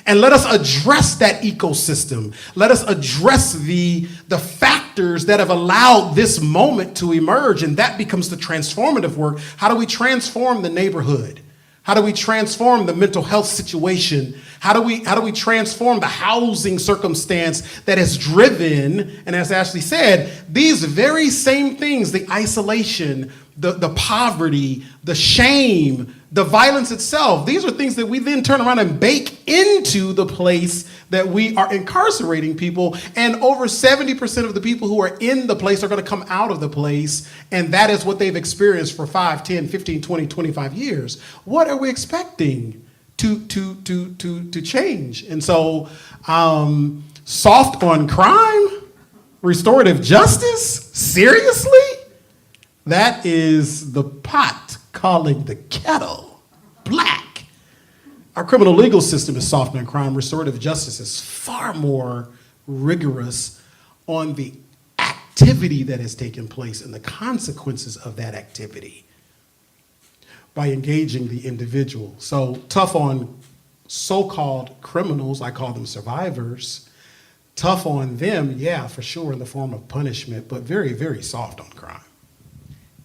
And let us address that ecosystem. Let us address the factors that have allowed this moment to emerge. And that becomes the transformative work. How do we transform the neighborhood? How do we transform the mental health situation? How do we transform the housing circumstance that has driven, and as Ashlee said, these very same things, the isolation, the poverty, the shame, the violence itself, these are things that we then turn around and bake into the place that we are incarcerating people. And over 70% of the people who are in the place are going to come out of the place. And that is what they've experienced for 5, 10, 15, 20, 25 years. What are we expecting to change? And so soft on crime, restorative justice, seriously? That is the pot calling the kettle black. Our criminal legal system is soft on crime. Restorative justice is far more rigorous on the activity that has taken place and the consequences of that activity by engaging the individual. So tough on so-called criminals, I call them survivors. Tough on them, yeah, for sure, in the form of punishment, but very, very soft on crime.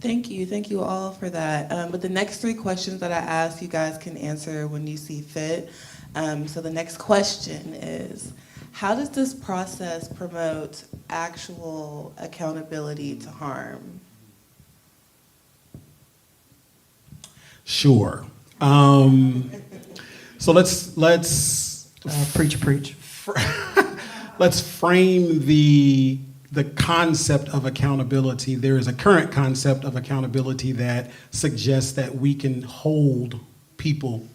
Thank you all for that. But the next 3 questions that I asked, you guys can answer when you see fit. So the next question is, how does this process promote actual accountability to harm? Sure. So let's Preach. let's frame the concept of accountability. There is a current concept of accountability that suggests that we can hold people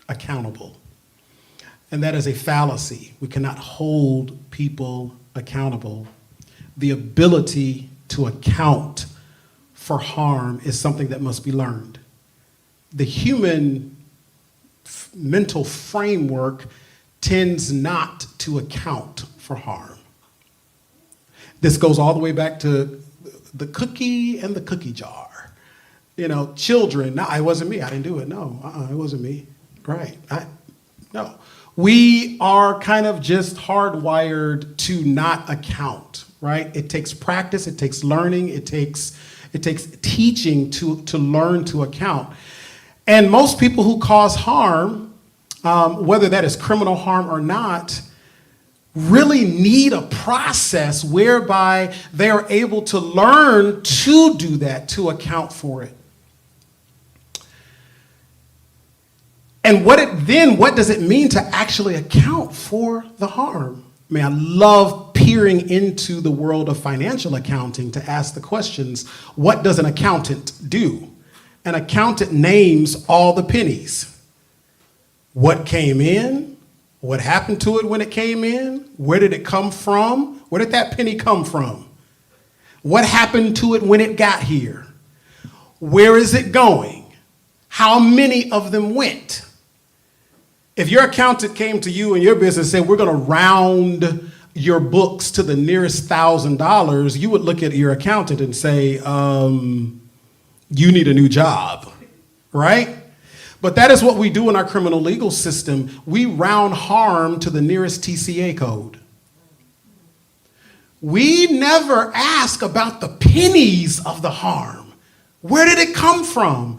accountable. And that is a fallacy. We cannot hold people accountable. The ability to account for harm is something that must be learned. The human mental framework tends not to account for harm. This goes all the way back to the cookie and the cookie jar. You know, children, no, it wasn't me, I didn't do it, no, it wasn't me, right, no. We are kind of just hardwired to not account, right? It takes practice, it takes learning, it takes teaching to learn to account. And most people who cause harm, whether that is criminal harm or not, really need a process whereby they are able to learn to do that, to account for it. And what does it mean to actually account for the harm? I mean, I love peering into the world of financial accounting to ask the questions, what does an accountant do? An accountant names all the pennies. What came in, What happened to it when it came in? Where did it come from? Where did that penny come from? What happened to it when it got here? Where is it going? How many of them went? If your accountant came to you in your business and said, we're going to round your books to the nearest $1,000, you would look at your accountant and say, you need a new job, right? But that is what we do in our criminal legal system. We round harm to the nearest TCA code. We never ask about the pennies of the harm. Where did it come from?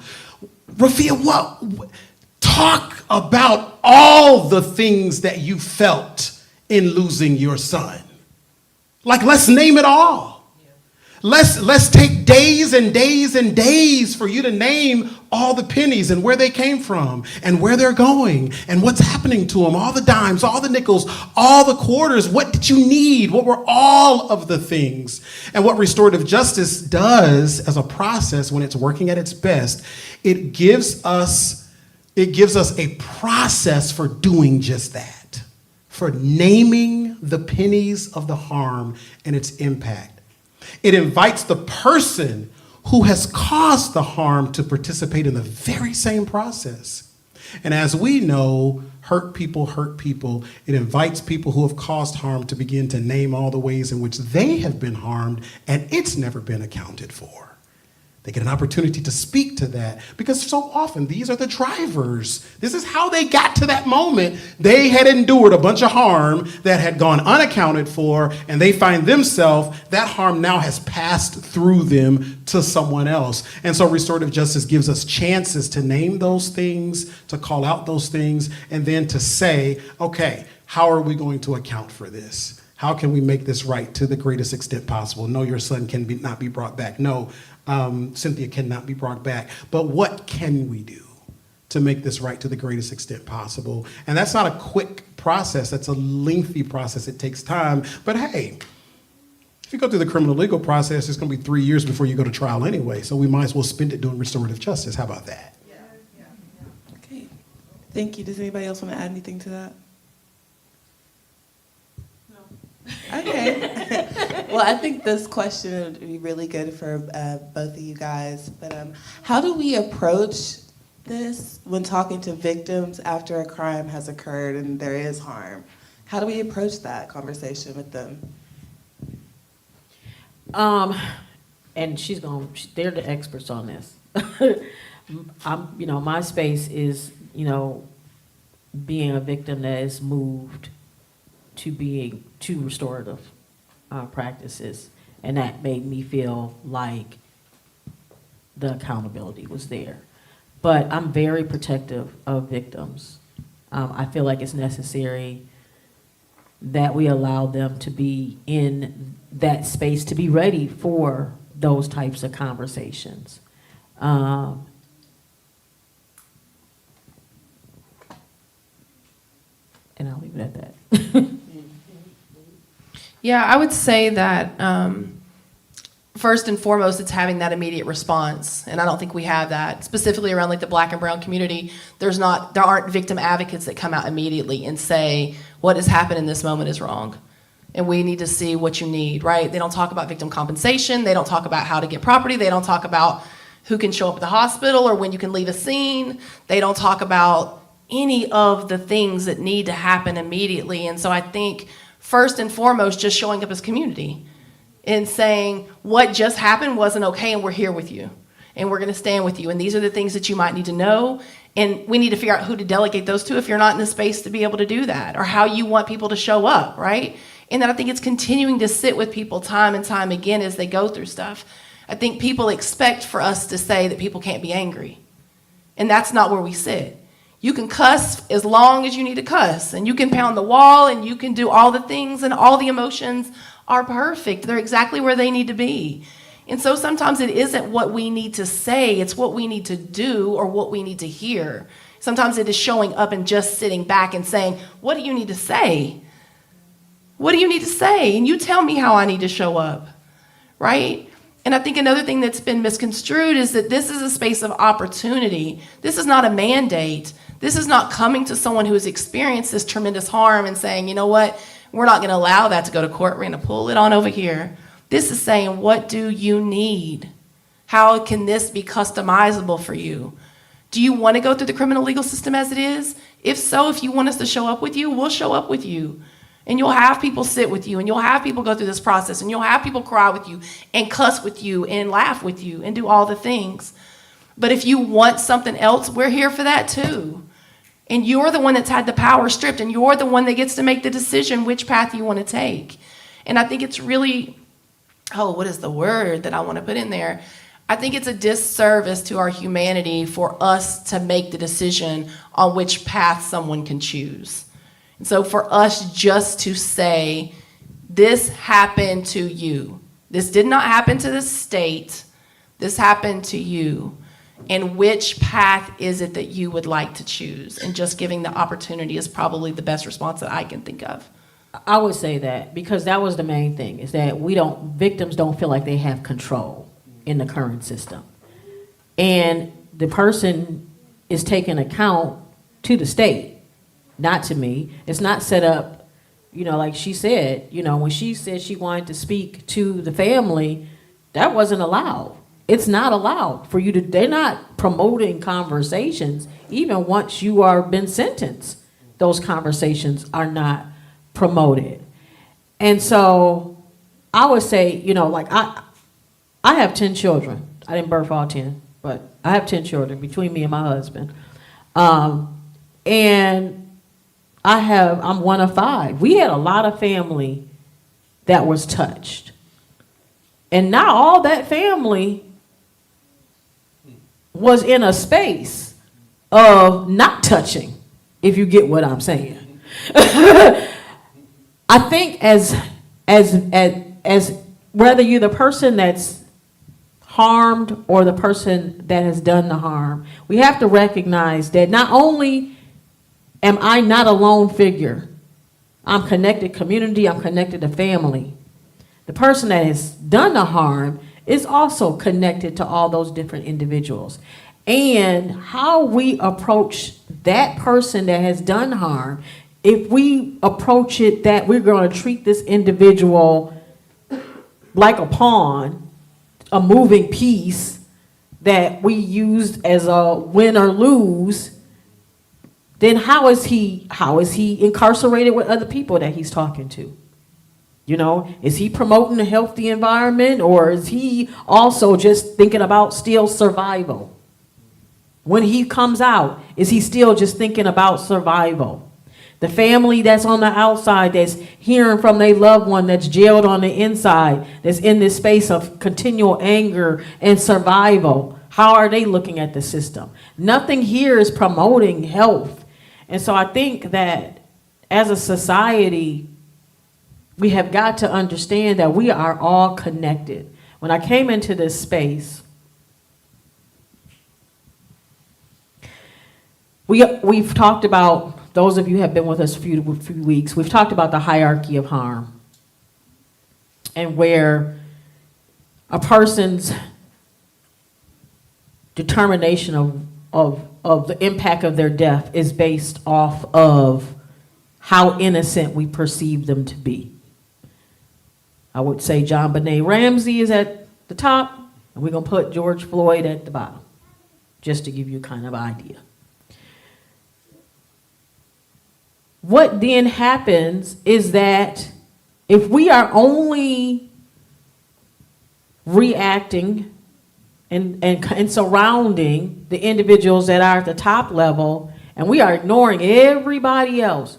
Rafiah, talk about all the things that you felt in losing your son. Like, let's name it all. Let's take days and days and days for you to name all the pennies and where they came from and where they're going and what's happening to them, all the dimes, all the nickels, all the quarters. What did you need? What were all of the things? And what restorative justice does as a process when it's working at its best, it gives us a process for doing just that, for naming the pennies of the harm and its impact. It invites the person who has caused the harm to participate in the very same process. And as we know, hurt people hurt people. It invites people who have caused harm to begin to name all the ways in which they have been harmed and it's never been accounted for. They get an opportunity to speak to that because so often these are the drivers. This is how they got to that moment. They had endured a bunch of harm that had gone unaccounted for, and they find themselves, that harm now has passed through them to someone else. And so restorative justice gives us chances to name those things, to call out those things, and then to say, okay, how are we going to account for this? How can we make this right to the greatest extent possible? No, your son not be brought back. No, Cynthia cannot be brought back. But what can we do to make this right to the greatest extent possible? And that's not a quick process. That's a lengthy process. It takes time. But hey, if you go through the criminal legal process, it's going to be 3 years before you go to trial anyway. So we might as well spend it doing restorative justice. How about that? Okay. Thank you. Does anybody else want to add anything to that? Okay. Well, I think this question would be really good for both of you guys. But how do we approach this when talking to victims after a crime has occurred and there is harm? How do we approach that conversation with them? And they're the experts on this. My space is, being a victim that is moved to restorative practices, and that made me feel like the accountability was there. But I'm very protective of victims. I feel like it's necessary that we allow them to be in that space to be ready for those types of conversations. And I'll leave it at that. Yeah, I would say that first and foremost, it's having that immediate response, and I don't think we have that. Specifically around like the Black and brown community, there aren't victim advocates that come out immediately and say what has happened in this moment is wrong, and we need to see what you need. Right? They don't talk about victim compensation. They don't talk about how to get property. They don't talk about who can show up at the hospital or when you can leave a scene. They don't talk about any of the things that need to happen immediately. And so I think first and foremost, just showing up as community and saying what just happened wasn't okay and we're here with you and we're going to stand with you and these are the things that you might need to know, and we need to figure out who to delegate those to if you're not in the space to be able to do that, or how you want people to show up, right? And then I think it's continuing to sit with people time and time again as they go through stuff. I think people expect for us to say that people can't be angry, and that's not where we sit. You can cuss as long as you need to cuss, and you can pound the wall, and you can do all the things, and all the emotions are perfect. They're exactly where they need to be. And so sometimes it isn't what we need to say, it's what we need to do or what we need to hear. Sometimes it is showing up and just sitting back and saying, what do you need to say? What do you need to say? And you tell me how I need to show up, right? And I think another thing that's been misconstrued is that this is a space of opportunity. This is not a mandate. This is not coming to someone who has experienced this tremendous harm and saying, you know what, we're not going to allow that to go to court. We're going to pull it on over here. This is saying, what do you need? How can this be customizable for you? Do you want to go through the criminal legal system as it is? If so, if you want us to show up with you, we'll show up with you. And you'll have people sit with you, and you'll have people go through this process, and you'll have people cry with you and cuss with you and laugh with you and do all the things. But if you want something else, we're here for that too. And you're the one that's had the power stripped, and you're the one that gets to make the decision which path you want to take. And I think it's really, what is the word that I want to put in there? I think it's a disservice to our humanity for us to make the decision on which path someone can choose. And so for us just to say, this happened to you. This did not happen to the state. This happened to you. And which path is it that you would like to choose? And just giving the opportunity is probably the best response that I can think of. I would say that, because that was the main thing, is that victims don't feel like they have control in the current system. And the person is taking account to the state, not to me. It's not set up, like she said, when she said she wanted to speak to the family, that wasn't allowed. It's not allowed for you to, they're not promoting conversations. Even once you are been sentenced, those conversations are not promoted. And so I would say, I have 10 children. I didn't birth all 10, but I have 10 children between me and my husband. And I'm one of 5. We had a lot of family that was touched. And not all that family was in a space of not touching, if you get what I'm saying. I think as whether you're the person that's harmed or the person that has done the harm, we have to recognize that not only am I not a lone figure, I'm connected community, I'm connected to family. The person that has done the harm is also connected to all those different individuals. And how we approach that person that has done harm, if we approach it that we're going to treat this individual like a pawn, a moving piece that we used as a win or lose, then how is he incarcerated with other people that he's talking to? Is he promoting a healthy environment, or is he also just thinking about still survival? When he comes out, is he still just thinking about survival? The family that's on the outside, that's hearing from their loved one that's jailed on the inside, that's in this space of continual anger and survival, how are they looking at the system? Nothing here is promoting health. And so I think that as a society, we have got to understand that we are all connected. When I came into this space, we've talked about, those of you who have been with us a few weeks, we've talked about the hierarchy of harm and where a person's determination of the impact of their death is based off of how innocent we perceive them to be. I would say John Benet Ramsey is at the top, and we're going to put George Floyd at the bottom, just to give you kind of idea. What then happens is that if we are only reacting and surrounding the individuals that are at the top level, and we are ignoring everybody else,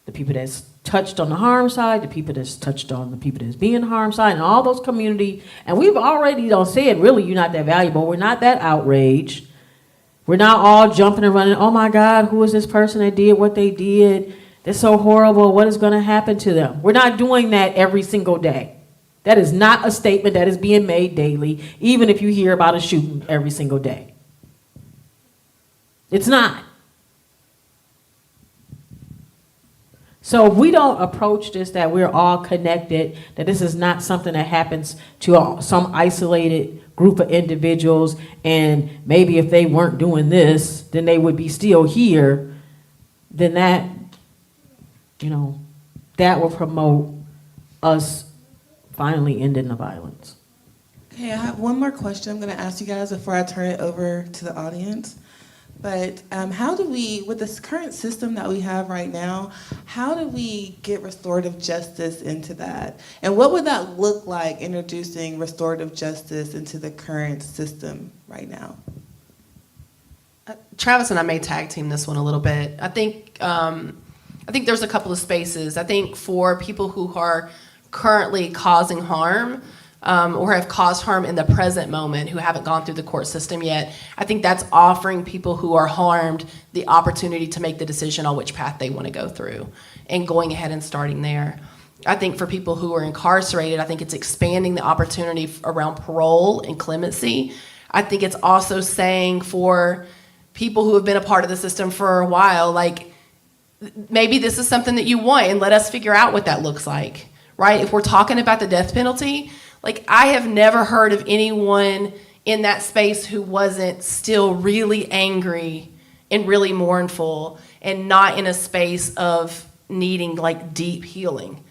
the people that's touched on the harm side, the people that's touched on the people that's being harmed side, and all those community, and we've already said, really, you're not that valuable. We're not that outraged. We're not all jumping and running, oh my God, who is this person that did what they did? They're so horrible. What is going to happen to them? We're not doing that every single day. That is not a statement that is being made daily, even if you hear about a shooting every single day. It's not. So if we don't approach this, that we're all connected, that this is not something that happens to some isolated group of individuals, and maybe if they weren't doing this, then they would be still here, then that, that will promote us finally ending the violence. Okay, I have one more question I'm going to ask you guys before I turn it over to the audience. But how do we, with this current system that we have right now, how do we get restorative justice into that? And what would that look like, introducing restorative justice into the current system right now? Travis and I may tag team this one a little bit. I think there's a couple of spaces. I think for people who are currently causing harm, or have caused harm in the present moment, who haven't gone through the court system yet, I think that's offering people who are harmed the opportunity to make the decision on which path they want to go through, and going ahead and starting there. I think for people who are incarcerated, I think it's expanding the opportunity around parole and clemency. I think it's also saying for people who have been a part of the system for a while, like, maybe this is something that you want, and let us figure out what that looks like, right? If we're talking about the death penalty, like, I have never heard of anyone in that space who wasn't still really angry and really mournful and not in a space of needing, like, deep healing.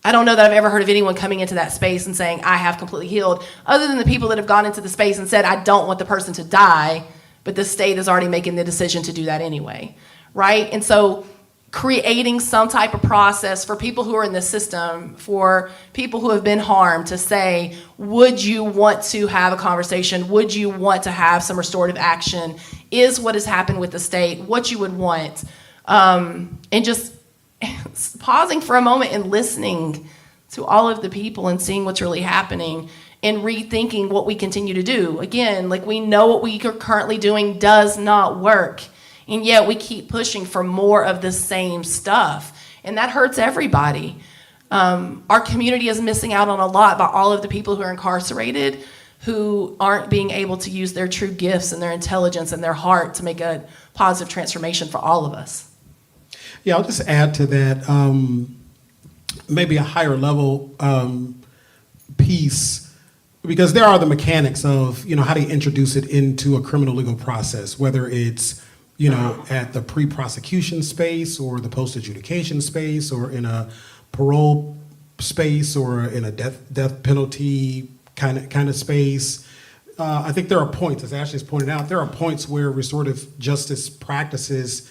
I don't know that I've ever heard of anyone coming into that space and saying, I have completely healed, other than the people that have gone into the space and said, I don't want the person to die, but the state is already making the decision to do that anyway, right? And so creating some type of process for people who are in the system, for people who have been harmed, to say, would you want to have a conversation? Would you want to have some restorative action? Is what has happened with the state what you would want? And just pausing for a moment and listening to all of the people and seeing what's really happening and rethinking what we continue to do. Again, like, we know what we are currently doing does not work. And yet we keep pushing for more of the same stuff. And that hurts everybody. Our community is missing out on a lot by all of the people who are incarcerated, who aren't being able to use their true gifts and their intelligence and their heart to make a positive transformation for all of us. Yeah, I'll just add to that, maybe a higher level piece, because there are the mechanics of, how do you introduce it into a criminal legal process, whether it's at the pre-prosecution space or the post-adjudication space or in a parole space or in a death penalty kind of space. I think there are points, as Ashlee's pointed out, there are points where restorative justice practices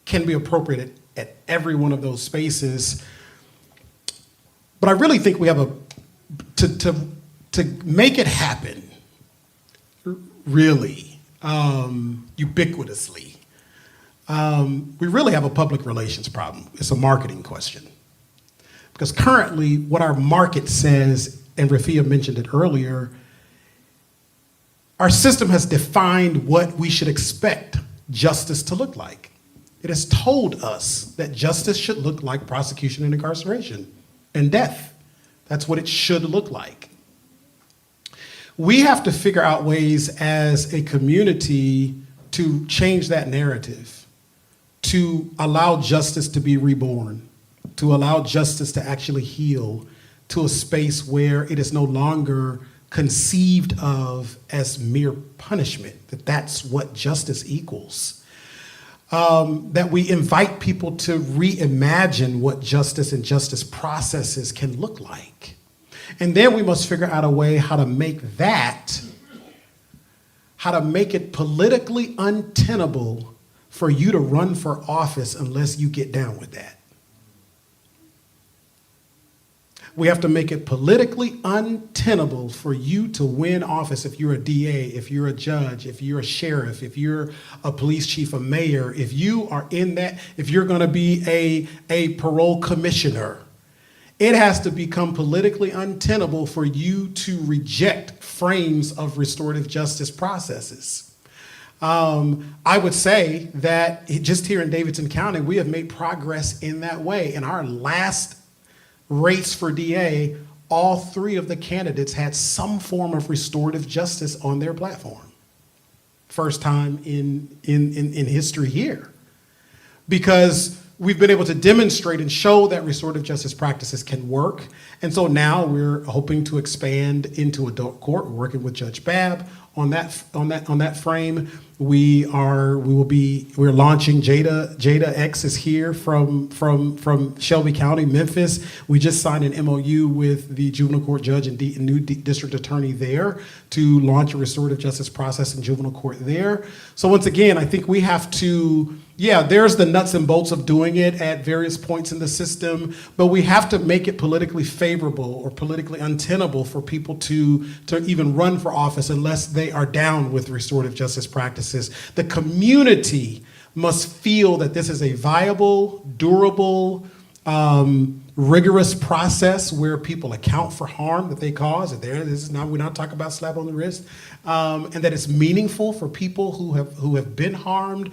can be appropriate at every one of those spaces. But I really think we have to make it happen, really, ubiquitously, we really have a public relations problem. It's a marketing question. Because currently, what our market says, and Rafiah mentioned it earlier, our system has defined what we should expect justice to look like. It has told us that justice should look like prosecution and incarceration and death. That's what it should look like. We have to figure out ways as a community to change that narrative, to allow justice to be reborn, to allow justice to actually heal to a space where it is no longer conceived of as mere punishment, that that's what justice equals. That we invite people to reimagine what justice and justice processes can look like. And then we must figure out a way how to make it politically untenable for you to run for office unless you get down with that. We have to make it politically untenable for you to win office if you're a DA, if you're a judge, if you're a sheriff, if you're a police chief, a mayor, if you are in that, if you're going to be a parole commissioner. It has to become politically untenable for you to reject frames of restorative justice processes. I would say that just here in Davidson County, we have made progress in that way. In our last race for DA, all three of the candidates had some form of restorative justice on their platform. First time in history here. Because we've been able to demonstrate and show that restorative justice practices can work. And so now we're hoping to expand into adult court. We're working with Judge Babb on that frame. We're launching Jada X is here from Shelby County, Memphis. We just signed an MOU with the juvenile court judge and new district attorney there to launch a restorative justice process in juvenile court there. So once again, I think we have to, there's the nuts and bolts of doing it at various points in the system, but we have to make it politically favorable or politically untenable for people to even run for office unless they are down with restorative justice practices. The community must feel that this is a viable, durable, rigorous process where people account for harm that they cause. We're not talking about slap on the wrist, and that it's meaningful for people who have been harmed.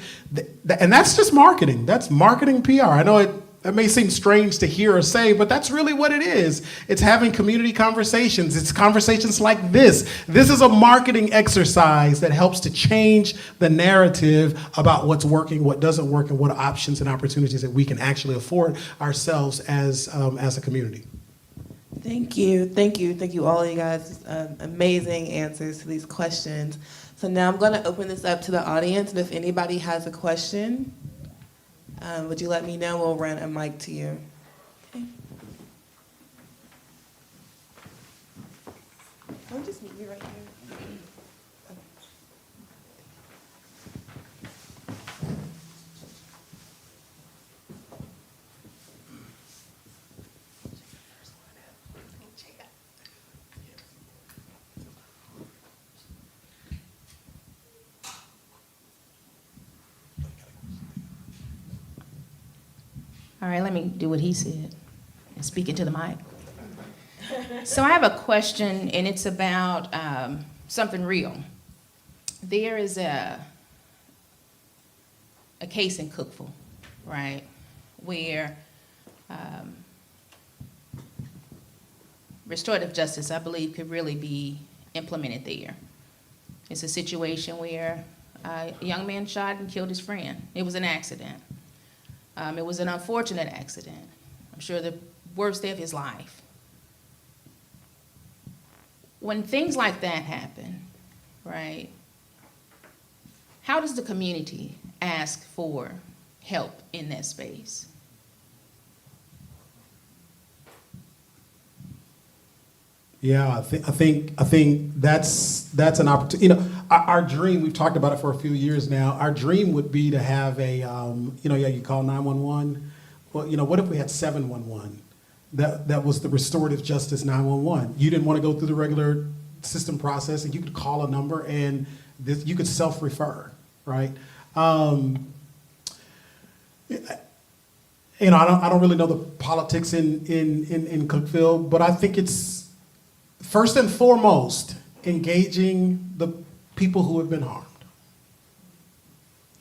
And that's just marketing. That's marketing PR. I know it may seem strange to hear or say, but that's really what it is. It's having community conversations. It's conversations like this. This is a marketing exercise that helps to change the narrative about what's working, what doesn't work, and what options and opportunities that we can actually afford ourselves as a community. Thank you, all of you guys. Amazing answers to these questions. So now I'm going to open this up to the audience, and if anybody has a question, would you let me know? We'll run a mic to you. Okay. I'll just meet you right here. All right, let me do what he said and speak into the mic. So I have a question, and it's about something real. There is a case in Cookeville, right, where restorative justice, I believe, could really be implemented there. It's a situation where a young man shot and killed his friend. It was an accident. It was an unfortunate accident. I'm sure the worst day of his life. When things like that happen, right, how does the community ask for help in that space? Yeah, I think that's an opportunity. Our dream, we've talked about it for a few years now. Our dream would be to have a, you call 911. Well, what if we had 711? That was the restorative justice 911. You didn't want to go through the regular system process, and you could call a number, and you could self-refer, right? I don't really know the politics in Cookeville, but I think it's first and foremost engaging the people who have been harmed.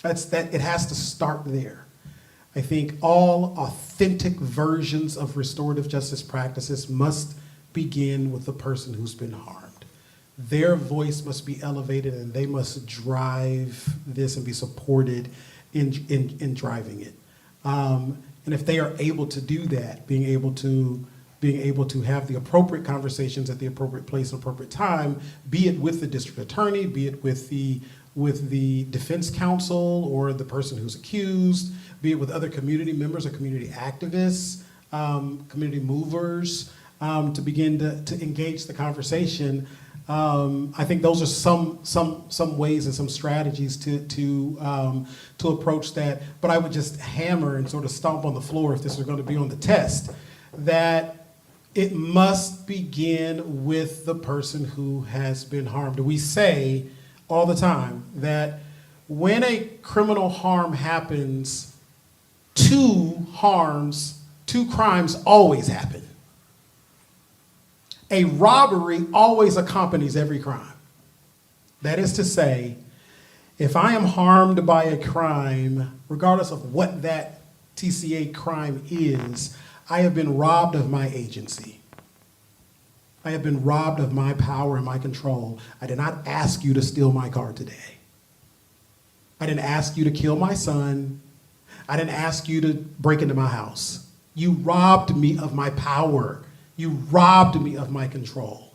It has to start there. I think all authentic versions of restorative justice practices must begin with the person who's been harmed. Their voice must be elevated, and they must drive this and be supported in driving it. And if they are able to do that, being able to have the appropriate conversations at the appropriate place and appropriate time, be it with the district attorney, be it with the defense counsel or the person who's accused, be it with other community members or community activists, community movers, to begin to engage the conversation. I think those are some ways and some strategies to approach that. But I would just hammer and sort of stomp on the floor, if this is going to be on the test, that it must begin with the person who has been harmed. We say all the time that when a criminal harm happens, two crimes always happen. A robbery always accompanies every crime. That is to say, if I am harmed by a crime, regardless of what that TCA crime is, I have been robbed of my agency. I have been robbed of my power and my control. I did not ask you to steal my car today. I didn't ask you to kill my son. I didn't ask you to break into my house. You robbed me of my power. You robbed me of my control.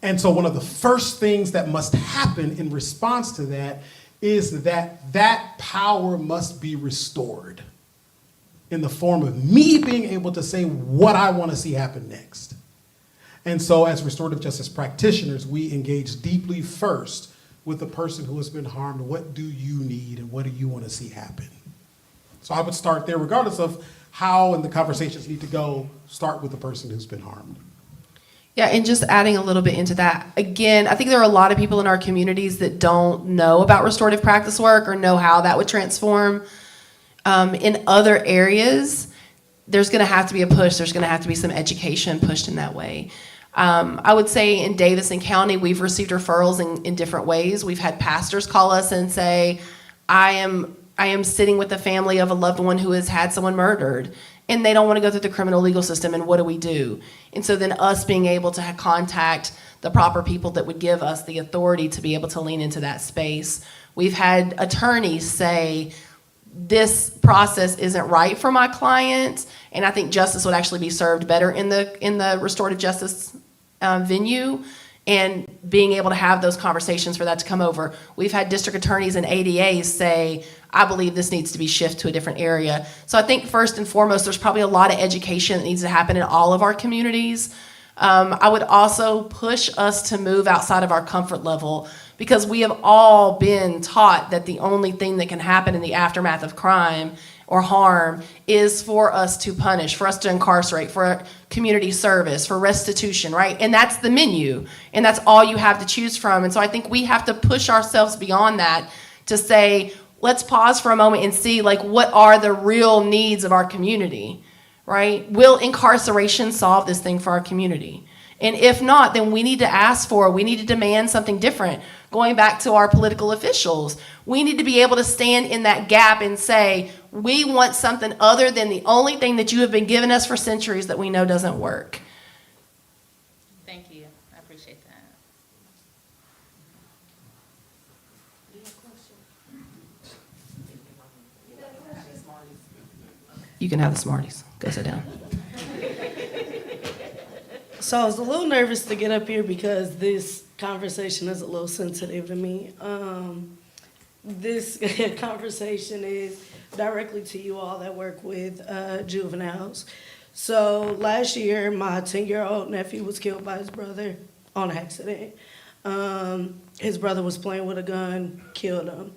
And so one of the first things that must happen in response to that is that that power must be restored in the form of me being able to say what I want to see happen next. And so as restorative justice practitioners, we engage deeply first with the person who has been harmed. What do you need and what do you want to see happen? So I would start there, regardless of how and the conversations need to go, start with the person who's been harmed. Yeah, and just adding a little bit into that, again, I think there are a lot of people in our communities that don't know about restorative practice work or know how that would transform. In other areas, there's going to have to be a push. There's going to have to be some education pushed in that way. I would say in Davidson County, we've received referrals in different ways. We've had pastors call us and say, I am sitting with the family of a loved one who has had someone murdered, and they don't want to go through the criminal legal system, and what do we do? And so then us being able to contact the proper people that would give us the authority to be able to lean into that space. We've had attorneys say, this process isn't right for my client, and I think justice would actually be served better in the restorative justice venue, and being able to have those conversations for that to come over. We've had district attorneys and ADAs say, I believe this needs to be shifted to a different area. So I think first and foremost, there's probably a lot of education that needs to happen in all of our communities. I would also push us to move outside of our comfort level, because we have all been taught that the only thing that can happen in the aftermath of crime or harm is for us to punish, for us to incarcerate, for community service, for restitution, right? And that's the menu, and that's all you have to choose from. And so I think we have to push ourselves beyond that to say, let's pause for a moment and see, like, what are the real needs of our community, right? Will incarceration solve this thing for our community? And if not, then we need to demand something different. Going back to our political officials, we need to be able to stand in that gap and say, we want something other than the only thing that you have been giving us for centuries that we know doesn't work. Thank you. I appreciate that. You can have the Smarties. Go sit down. So I was a little nervous to get up here because this conversation is a little sensitive to me. This conversation is directly to you all that work with juveniles. So last year, my 10-year-old nephew was killed by his brother on accident. His brother was playing with a gun, killed him.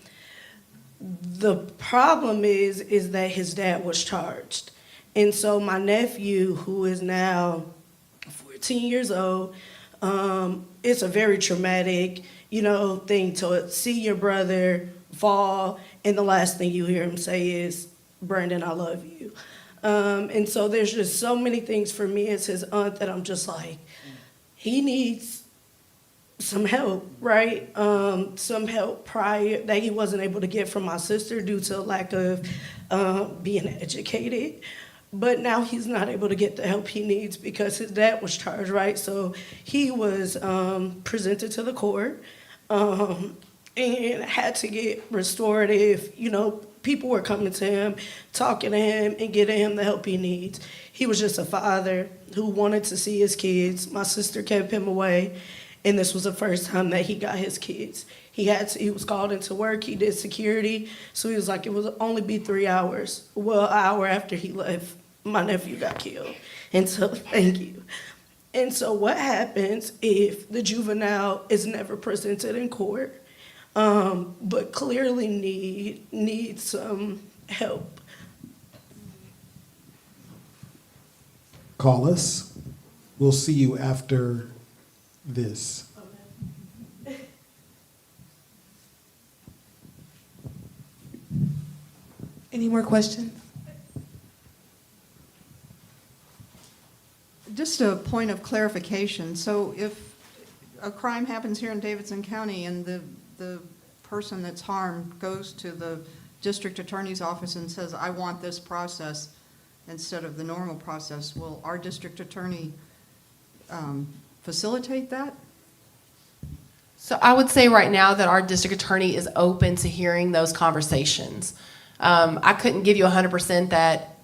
The problem is that his dad was charged. And so my nephew, who is now 14 years old, it's a very traumatic, thing to see your brother fall, and the last thing you hear him say is, Brandon, I love you. And so there's just so many things for me as his aunt that I'm just like, he needs some help, right? Some help prior that he wasn't able to get from my sister due to lack of being educated. But now he's not able to get the help he needs because his dad was charged, right? So he was presented to the court and had to get restorative. People were coming to him, talking to him, and getting him the help he needs. He was just a father who wanted to see his kids. My sister kept him away, and this was the first time that he got his kids. He was called into work, he did security, so he was like, it would only be 3 hours. Well, an hour after he left, my nephew got killed. And so, thank you. And so what happens if the juvenile is never presented in court, but clearly needs some help? Call us. We'll see you after this. Any more questions? Just a point of clarification. So if a crime happens here in Davidson County and the person that's harmed goes to the district attorney's office and says, I want this process instead of the normal process, will our district attorney facilitate that? So I would say right now that our district attorney is open to hearing those conversations. I couldn't give you 100%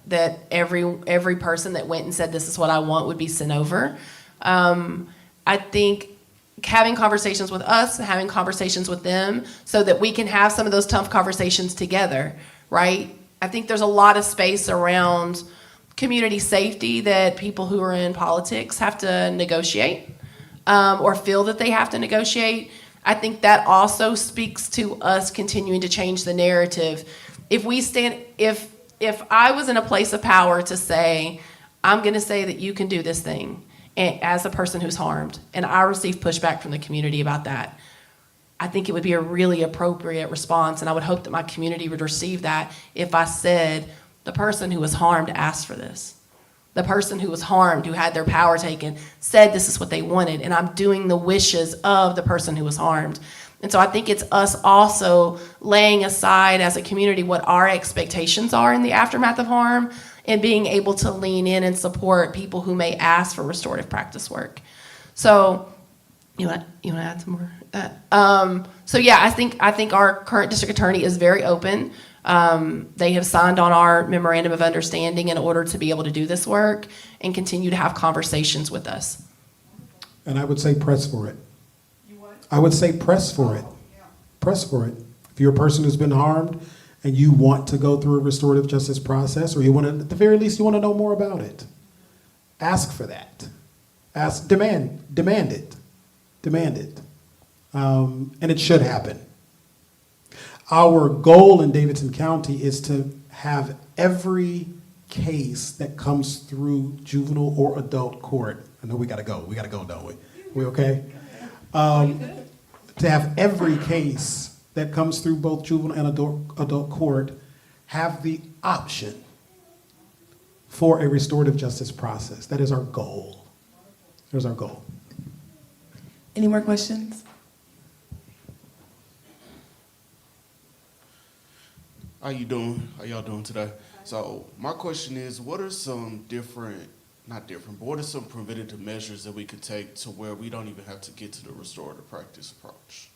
that every person that went and said this is what I want would be sent over. I think having conversations with us, having conversations with them, so that we can have some of those tough conversations together, right? I think there's a lot of space around community safety that people who are in politics have to negotiate, or feel that they have to negotiate. I think that also speaks to us continuing to change the narrative. If I was in a place of power to say, I'm going to say that you can do this thing, and as a person who's harmed, and I receive pushback from the community about that, I think it would be a really appropriate response, and I would hope that my community would receive that if I said, the person who was harmed asked for this. The person who was harmed, who had their power taken, said this is what they wanted, and I'm doing the wishes of the person who was harmed. And so I think it's us also laying aside as a community what our expectations are in the aftermath of harm, and being able to lean in and support people who may ask for restorative practice work. So you want to add some more? So yeah, I think our current district attorney is very open. They have signed on our memorandum of understanding in order to be able to do this work and continue to have conversations with us. And I would say press for it. I would say press for it. Press for it. If you're a person who's been harmed and you want to go through a restorative justice process, or you want to, at the very least, you want to know more about it, ask for that. Demand it. Demand it. And it should happen. Our goal in Davidson County is to have every case that comes through juvenile or adult court. I know we gotta go, don't we? We okay? To have every case that comes through both juvenile and adult court have the option for a restorative justice process. That is our goal. There's our goal. Any more questions? How you doing? How y'all doing today? So my question is, what are some what are some preventative measures that we could take to where we don't even have to get to the restorative practice approach?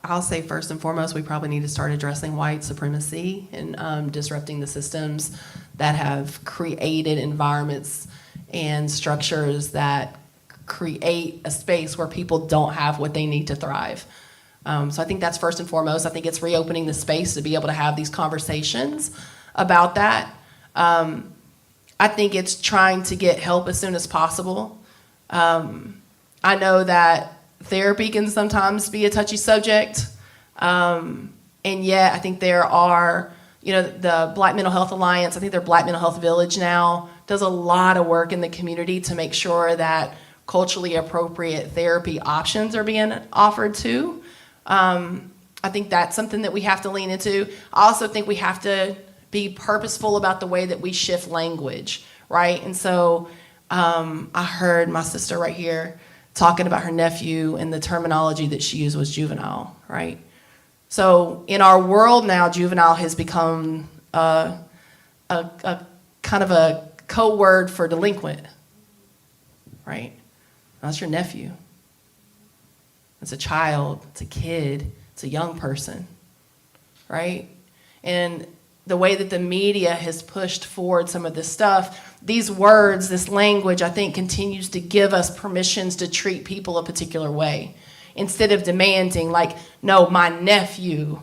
I'll say first and foremost, we probably need to start addressing white supremacy and disrupting the systems that have created environments and structures that create a space where people don't have what they need to thrive. So I think that's first and foremost. I think it's reopening the space to be able to have these conversations about that. I think it's trying to get help as soon as possible. I know that therapy can sometimes be a touchy subject, and yet I think there are, the Black Mental Health Alliance, I think their Black Mental Health Village now does a lot of work in the community to make sure that culturally appropriate therapy options are being offered too. I think that's something that we have to lean into. I also think we have to be purposeful about the way that we shift language, right? And so I heard my sister right here talking about her nephew, and the terminology that she used was juvenile, right? So in our world now, juvenile has become a kind of a code word for delinquent, right? That's your nephew. It's a child, it's a kid, it's a young person, right? And the way that the media has pushed forward some of this stuff, these words, this language, I think continues to give us permissions to treat people a particular way. Instead of demanding, like, no, my nephew,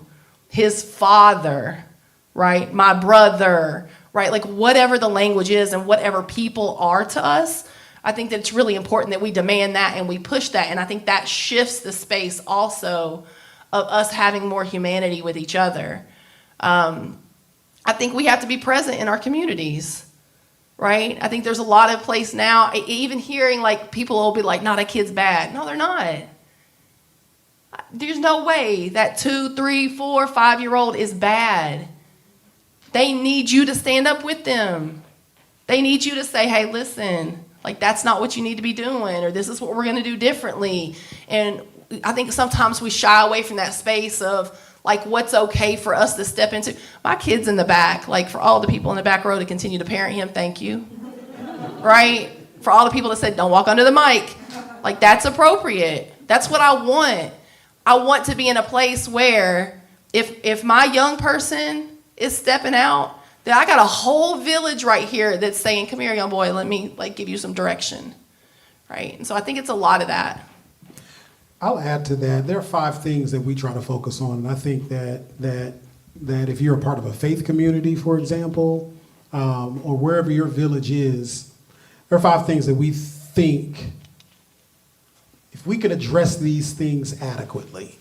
his father, right? My brother, right? Like whatever the language is and whatever people are to us, I think that it's really important that we demand that and we push that. And I think that shifts the space also of us having more humanity with each other. I think we have to be present in our communities, right? I think there's a lot of place now, even hearing like people will be like, no, that kid's bad. No, they're not. There's no way that 2, 3, 4, 5-year-old is bad. They need you to stand up with them. They need you to say, hey, listen, like that's not what you need to be doing, or this is what we're gonna do differently. And I think sometimes we shy away from that space of like what's okay for us to step into. My kid's in the back, like for all the people in the back row to continue to parent him, thank you. Right? For all the people that said, don't walk under the mic. Like, that's appropriate. That's what I want. I want to be in a place where if my young person is stepping out, then I got a whole village right here that's saying, come here, young boy, let me like give you some direction, right? And so I think it's a lot of that. I'll add to that. There are 5 things that we try to focus on, and I think that if you're a part of a faith community, for example, or wherever your village is, there are 5 things that we think, if we can address these things adequately,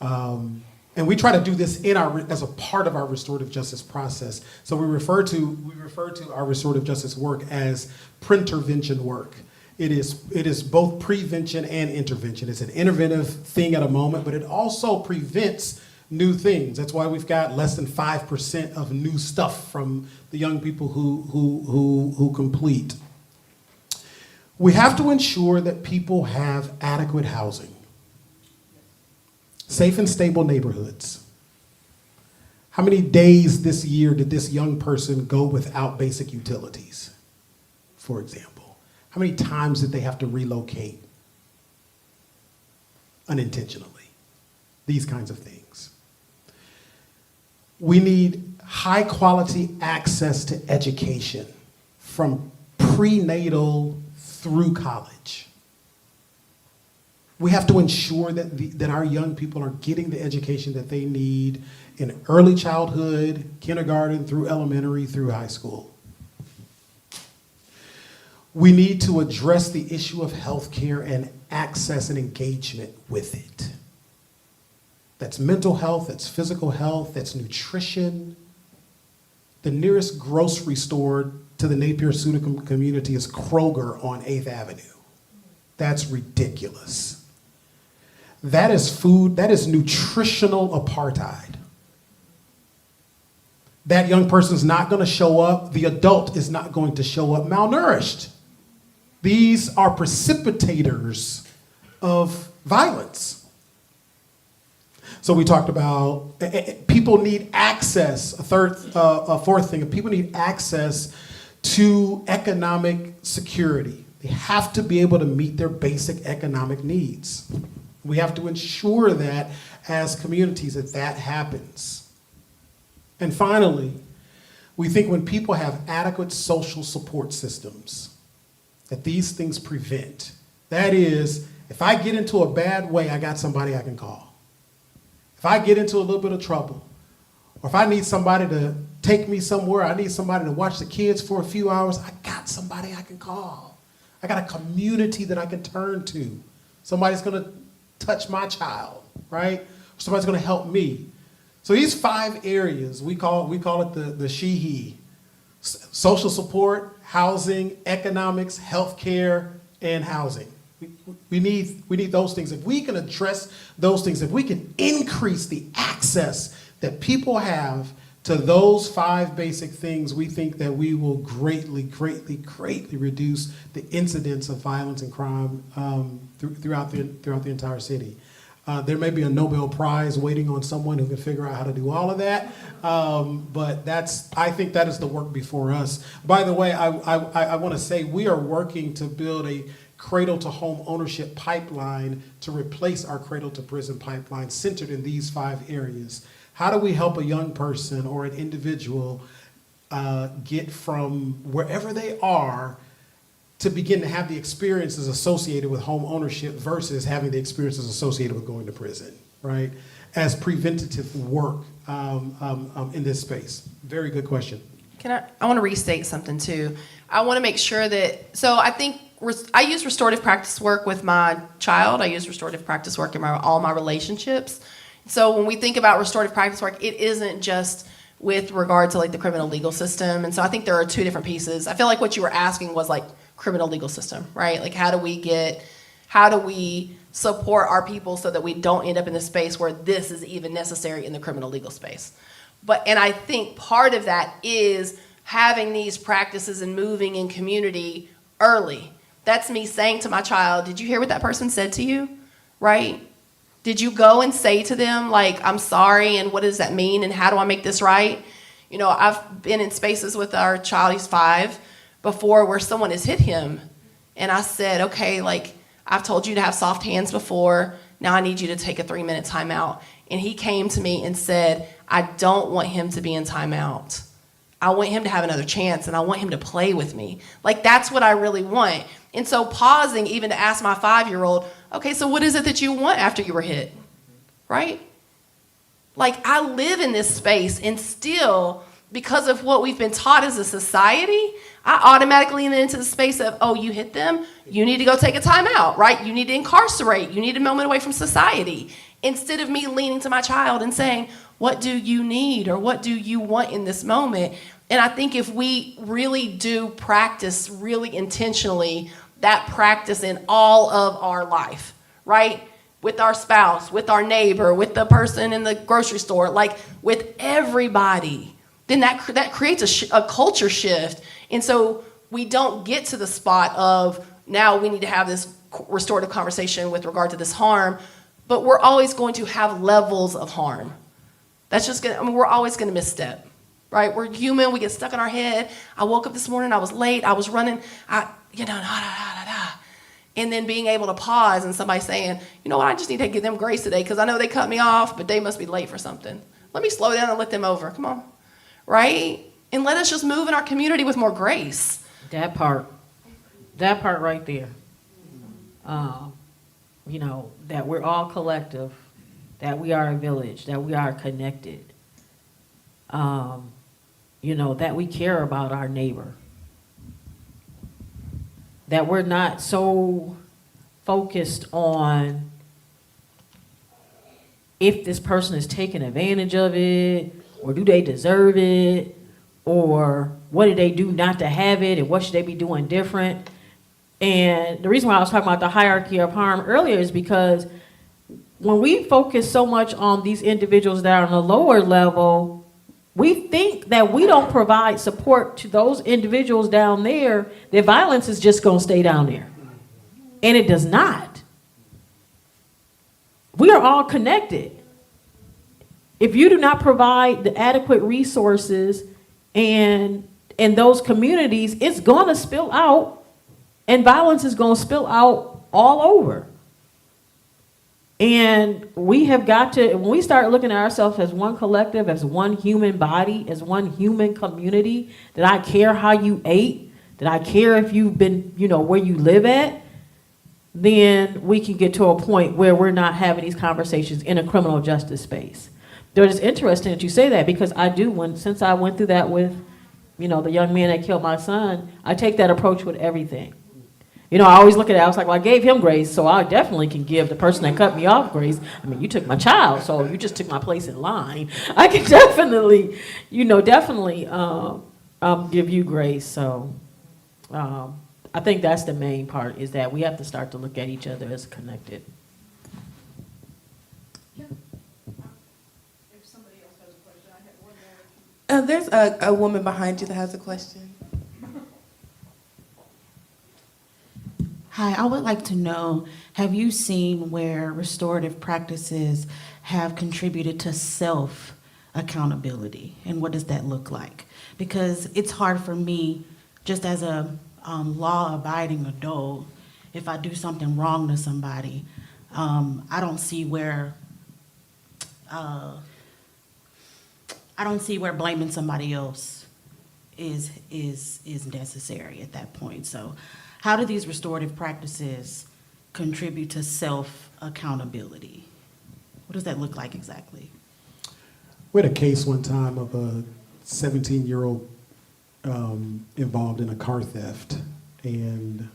and we try to do this as a part of our restorative justice process. So we refer to our restorative justice work as printervention work. It is both prevention and intervention. It's an interventive thing at a moment, but it also prevents new things. That's why we've got less than 5% of new stuff from the young people who complete. We have to ensure that people have adequate housing, safe and stable neighborhoods. How many days this year did this young person go without basic utilities, for example? How many times did they have to relocate unintentionally? These kinds of things. We need high quality access to education from prenatal through college. We have to ensure that our young people are getting the education that they need in early childhood, kindergarten, through elementary, through high school. We need to address the issue of healthcare and access and engagement with it. That's mental health, that's physical health, that's nutrition. The nearest grocery store to the Napier-Suitcomb community is Kroger on 8th Avenue. That's ridiculous. That is food, that is nutritional apartheid. That young person's not going to show up, the adult is not going to show up malnourished. These are precipitators of violence. So we talked about people need access, a fourth thing, people need access to economic security. They have to be able to meet their basic economic needs. We have to ensure that as communities that happens. And finally, we think when people have adequate social support systems, that these things prevent. That is, if I get into a bad way, I got somebody I can call. If I get into a little bit of trouble, or if I need somebody to take me somewhere, I need somebody to watch the kids for a few hours, I got somebody I can call. I got a community that I can turn to. Somebody's gonna touch my child, right? Somebody's gonna help me. So these 5 areas, we call it the she-he. Social support, housing, economics, healthcare, and housing. We need those things. If we can address those things, if we can increase the access that people have to those 5 basic things, we think that we will greatly reduce the incidence of violence and crime throughout the entire city. There may be a Nobel Prize waiting on someone who can figure out how to do all of that, but I think that is the work before us. By the way, I want to say we are working to build a cradle-to-home ownership pipeline to replace our cradle-to-prison pipeline centered in these 5 areas. How do we help a young person or an individual get from wherever they are to begin to have the experiences associated with home ownership versus having the experiences associated with going to prison, right? As preventative work in this space. Very good question. I want to restate something too. I want to make sure that, so I think I use restorative practice work with my child. I use restorative practice work in all my relationships. So when we think about restorative practice work, it isn't just with regard to like the criminal legal system. And so I think there are 2 different pieces. I feel like what you were asking was like criminal legal system, right? Like how do we support our people so that we don't end up in the space where this is even necessary in the criminal legal space? And I think part of that is having these practices and moving in community early. That's me saying to my child, did you hear what that person said to you, right? Did you go and say to them, like, I'm sorry, and what does that mean, and how do I make this right? You know, I've been in spaces with our child, he's 5, before where someone has hit him, And I said, okay, like, I've told you to have soft hands before. Now I need you to take a 3-minute timeout. And he came to me and said, I don't want him to be in timeout. I want him to have another chance, and I want him to play with me. Like, that's what I really want. And so pausing even to ask my 5-year-old, okay, so what is it that you want after you were hit, right? Like, I live in this space, and still, because of what we've been taught as a society, I automatically lean into the space of, oh, you hit them, you need to go take a time out, right? You need to incarcerate, you need a moment away from society. Instead of me leaning to my child and saying, what do you need or what do you want in this moment? And I think if we really do practice really intentionally that practice in all of our life, right? With our spouse, with our neighbor, with the person in the grocery store, like with everybody, then that creates a culture shift. And so we don't get to the spot of now we need to have this restorative conversation with regard to this harm, but we're always going to have levels of harm. That's just we're always gonna misstep, right? We're human, we get stuck in our head. I woke up this morning, I was late, I was running, and then being able to pause and somebody saying, you know what, I just need to give them grace today because I know they cut me off, but they must be late for something. Let me slow down and let them over, come on, right? And let us just move in our community with more grace. That part right there. You know, that we're all collective, that we are a village, that we are connected. You know, that we care about our neighbor. That we're not so focused on if this person is taking advantage of it, or do they deserve it, or what did they do not to have it, and what should they be doing different. And the reason why I was talking about the hierarchy of harm earlier is because when we focus so much on these individuals that are on the lower level, we think that we don't provide support to those individuals down there, that violence is just going to stay down there. And it does not. We are all connected. If you do not provide the adequate resources and in those communities, it's going to spill out, and violence is going to spill out all over. And we have got to, when we start looking at ourselves as one collective, as one human body, as one human community, that I care how you ate, that I care if you've been, you know, where you live at, then we can get to a point where we're not having these conversations in a criminal justice space. But it's interesting that you say that, because I do, since I went through that with, you know, the young man that killed my son, I take that approach with everything. You know, I always look at it, I was like, well, I gave him grace, so I definitely can give the person that cut me off grace. I mean, you took my child, so you just took my place in line. I can definitely, you know, give you grace. So I think that's the main part, is that we have to start to look at each other as connected. Yeah. If somebody else has a question, I have one more. There's a woman behind you that has a question. Hi, I would like to know, have you seen where restorative practices have contributed to self-accountability, and what does that look like? Because it's hard for me, just as a law-abiding adult, if I do something wrong to somebody, I don't see where blaming somebody else is necessary at that point. So how do these restorative practices contribute to self-accountability? What does that look like exactly? We had a case one time of a 17-year-old involved in a car theft, and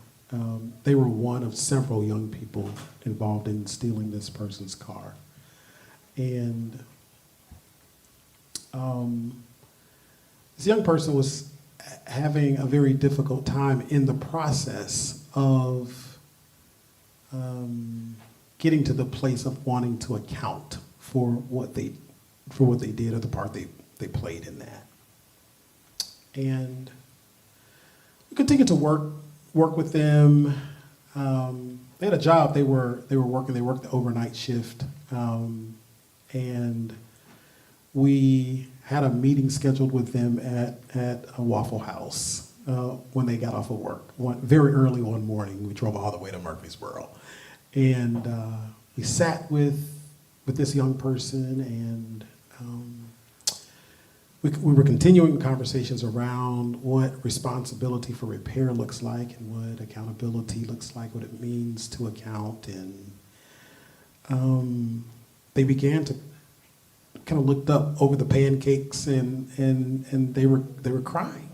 they were one of several young people involved in stealing this person's car. And this young person was having a very difficult time in the process of getting to the place of wanting to account for what they did, or the part they played in that. And we continued to work with them. They had a job they were working. They worked the overnight shift, and we had a meeting scheduled with them at a Waffle House. when they got off of work. Very early one morning, we drove all the way to Murfreesboro. And we sat with this young person, and we were continuing conversations around what responsibility for repair looks like and what accountability looks like, what it means to account. And they began to kind of looked up over the pancakes, and they were crying.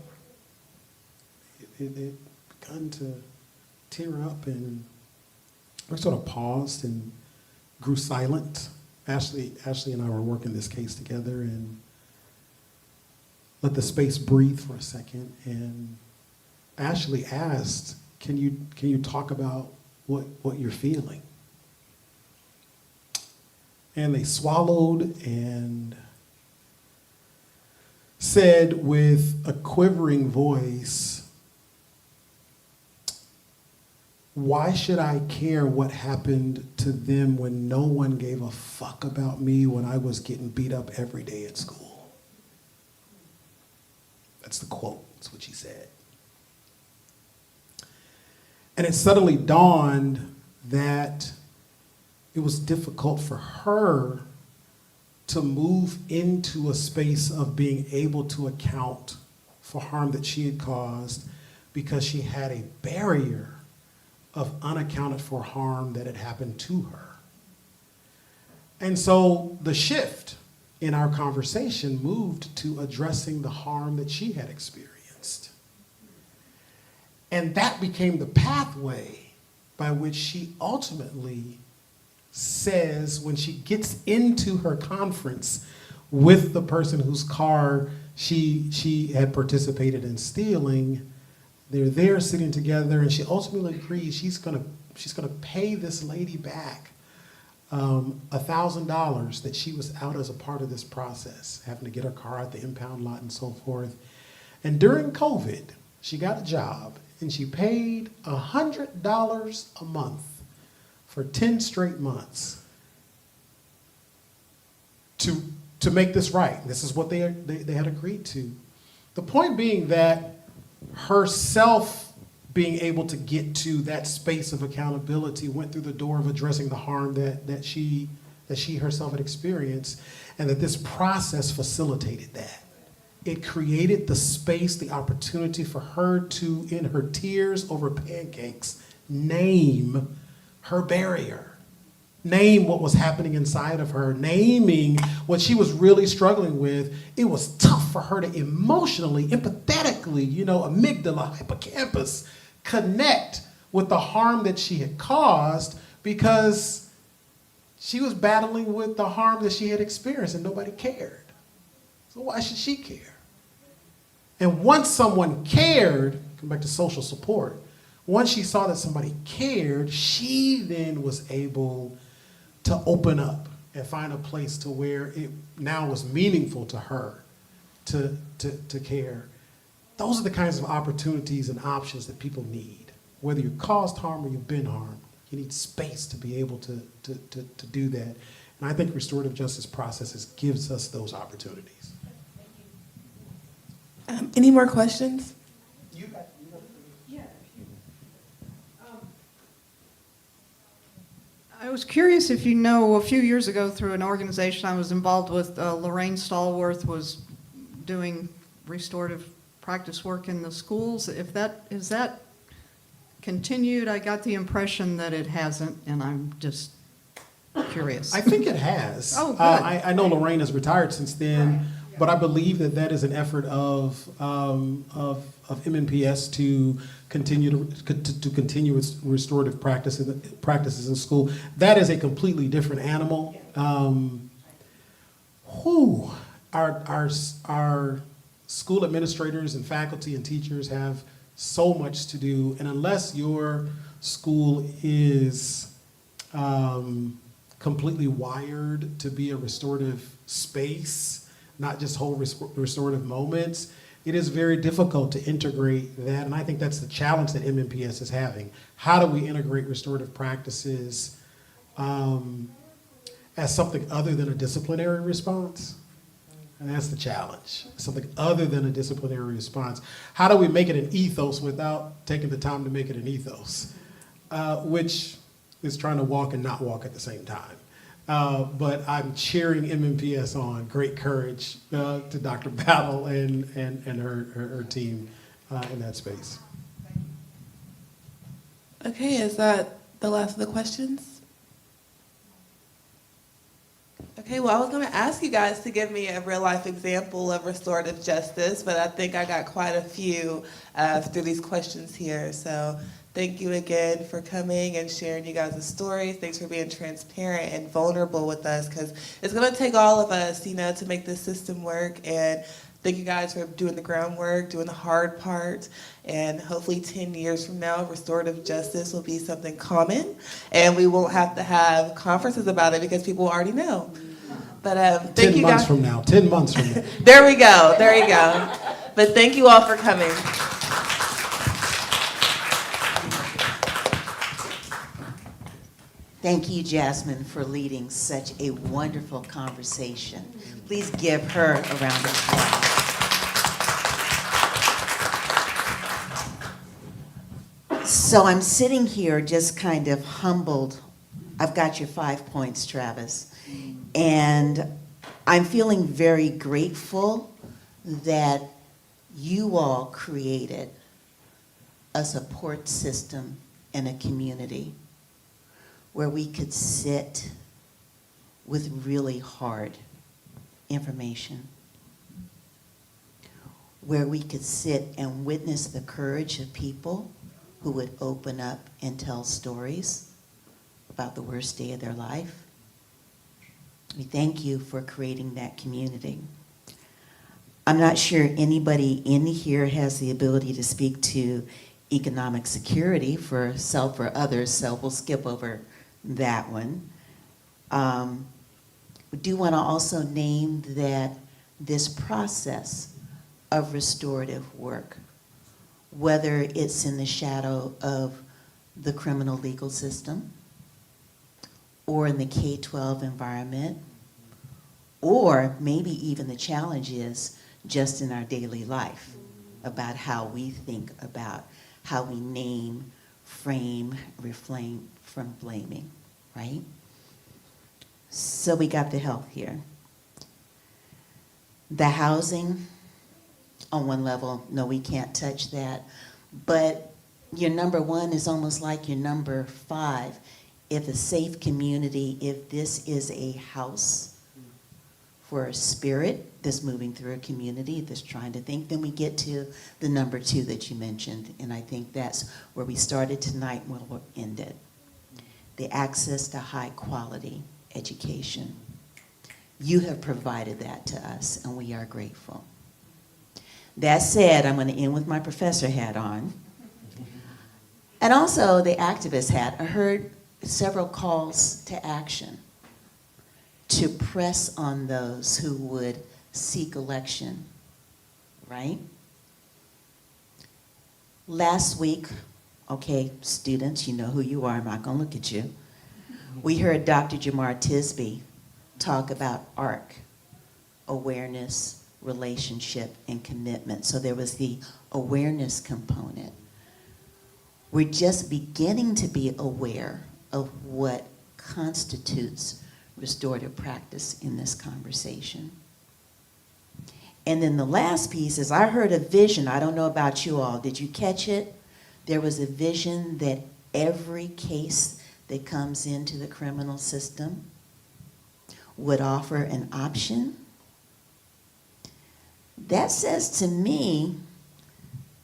It began to tear up, and we sort of paused and grew silent. Ashlee and I were working this case together, and let the space breathe for a second. And Ashlee asked, "Can you talk about what you're feeling?" And they swallowed and said with a quivering voice, "Why should I care what happened to them when no one gave a fuck about me when I was getting beat up every day at school?" That's the quote. That's what she said. And it suddenly dawned that it was difficult for her to move into a space of being able to account for harm that she had caused because she had a barrier of unaccounted for harm that had happened to her. And so the shift in our conversation moved to addressing the harm that she had experienced. And that became the pathway by which she ultimately says, when she gets into her conference with the person whose car she had participated in stealing, they're there sitting together, and she ultimately agrees she's gonna pay this lady back $1,000 that she was out as a part of this process, having to get her car out the impound lot and so forth. And during COVID, she got a job, and she paid $100 a month for 10 straight months to make this right. This is what they had agreed to. The point being that herself being able to get to that space of accountability went through the door of addressing the harm that she herself had experienced, and that this process facilitated that. It created the space, the opportunity for her to, in her tears over pancakes, name her barrier, name what was happening inside of her, naming what she was really struggling with. It was tough for her to emotionally, empathetically, amygdala, hippocampus, connect with the harm that she had caused, because she was battling with the harm that she had experienced and nobody cared. So why should she care? And once someone cared, come back to social support, once she saw that somebody cared, she then was able to open up and find a place to where it now was meaningful to her to care. Those are the kinds of opportunities and options that people need. Whether you caused harm or you've been harmed, you need space to be able to do that. And I think restorative justice processes gives us those opportunities. Any more questions? I was curious if you know, a few years ago through an organization I was involved with, Lorraine Stallworth was doing restorative practice work in the schools. Is that continued? I got the impression that it hasn't, and I'm just curious. I think it has. Oh, good. I know Lorraine has retired since then, but I believe that is an effort of MNPS to continue its restorative practices in school. That is a completely different animal. Our school administrators and faculty and teachers have so much to do, and unless your school is completely wired to be a restorative space, not just whole restorative moments, it is very difficult to integrate that. And I think that's the challenge that MNPS is having. How do we integrate restorative practices as something other than a disciplinary response? And that's the challenge, something other than a disciplinary response. How do we make it an ethos without taking the time to make it an ethos? Which is trying to walk and not walk at the same time. But I'm cheering MMPS on. Great courage to Dr. Battle and her team in that space. Okay, is that the last of the questions? Okay, well, I was going to ask you guys to give me a real-life example of restorative justice, but I think I got quite a few through these questions here. So thank you again for coming and sharing you guys' stories. Thanks for being transparent and vulnerable with us, because it's going to take all of us, you know, to make this system work. And thank you guys for doing the groundwork, doing the hard part, and hopefully 10 years from now, restorative justice will be something common, and we won't have to have conferences about it because people already know. But thank you guys. 10 months from now. There we go, there you go. But thank you all for coming. Thank you, Jasmine, for leading such a wonderful conversation. Please give her a round of applause. So I'm sitting here just kind of humbled. I've got your 5 points, Travis. And I'm feeling very grateful that you all created a support system and a community where we could sit with really hard information, where we could sit and witness the courage of people who would open up and tell stories about the worst day of their life. We thank you for creating that community. I'm not sure anybody in here has the ability to speak to economic security for self or others, so we'll skip over that one. We do want to also name that this process of restorative work, whether it's in the shadow of the criminal legal system, or in the K-12 environment, or maybe even the challenge is just in our daily life about how we think about how we name, frame, refrain from blaming, right? So we got the health here. The housing, on one level, no, we can't touch that. But your number 1 is almost like your number 5. If a safe community, if this is a house for a spirit that's moving through a community that's trying to think, then we get to the number 2 that you mentioned. And I think that's where we started tonight and where we'll end it. The access to high quality education. You have provided that to us, and we are grateful. That said, I'm going to end with my professor hat on. And also the activist hat. I heard several calls to action to press on those who would seek election, right? Last week, okay, students, you know who you are, I'm not going to look at you. We heard Dr. Jamar Tisby talk about ARC, awareness, relationship, and commitment. So there was the awareness component. We're just beginning to be aware of what constitutes restorative practice in this conversation. And then the last piece is I heard a vision. I don't know about you all. Did you catch it? There was a vision that every case that comes into the criminal system would offer an option. That says to me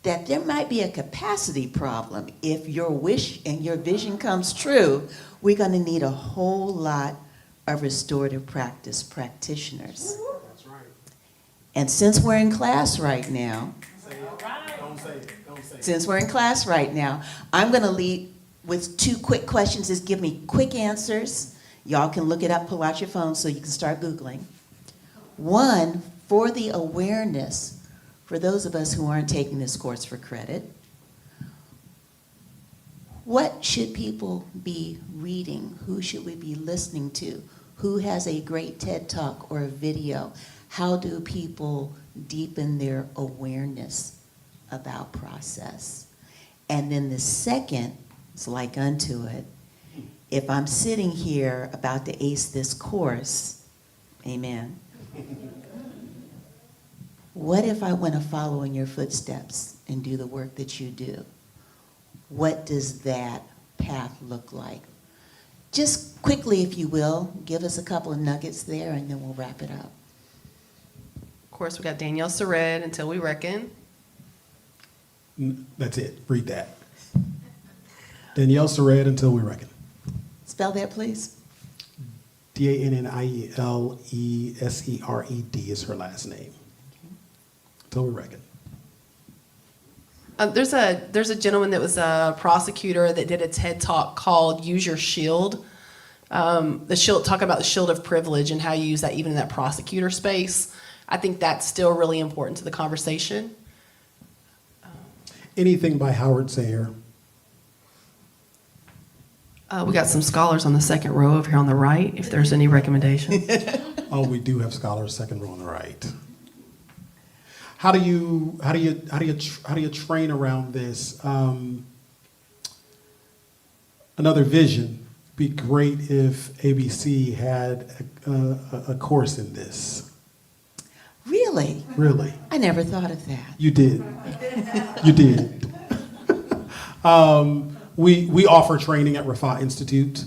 that there might be a capacity problem. If your wish and your vision comes true, we're going to need a whole lot of restorative practice practitioners. That's right. And since we're in class right now, since we're in class right now, I'm going to lead with 2 quick questions. Just give me quick answers. Y'all can look it up, pull out your phone so you can start Googling. 1, for the awareness, for those of us who aren't taking this course for credit, what should people be reading? Who should we be listening to? Who has a great TED Talk or a video? How do people deepen their awareness about process? And then the second is like unto it. If I'm sitting here about to ace this course, amen, what if I want to follow in your footsteps and do the work that you do? What does that path look like? Just quickly, if you will, give us a couple of nuggets there, and then we'll wrap it up. Of course, we got Danielle Surratt, Until We Reckon. That's it. Read that. Danielle Surratt, Until We Reckon. Spell that, please. DANNIELESERED is her last name. Until We Reckon. There's a gentleman that was a prosecutor that did a TED Talk called Use Your Shield. The shield, talking about the shield of privilege and how you use that even in that prosecutor space. I think that's still really important to the conversation. Anything by Howard Sayer. We got some scholars on the second row over here on the right, if there's any recommendations. Oh, we do have scholars second row on the right. How do you train around this? Another vision. Be great if ABC had a course in this. Really? Really, I never thought of that. you did. You did. We offer training at Raphah Institute.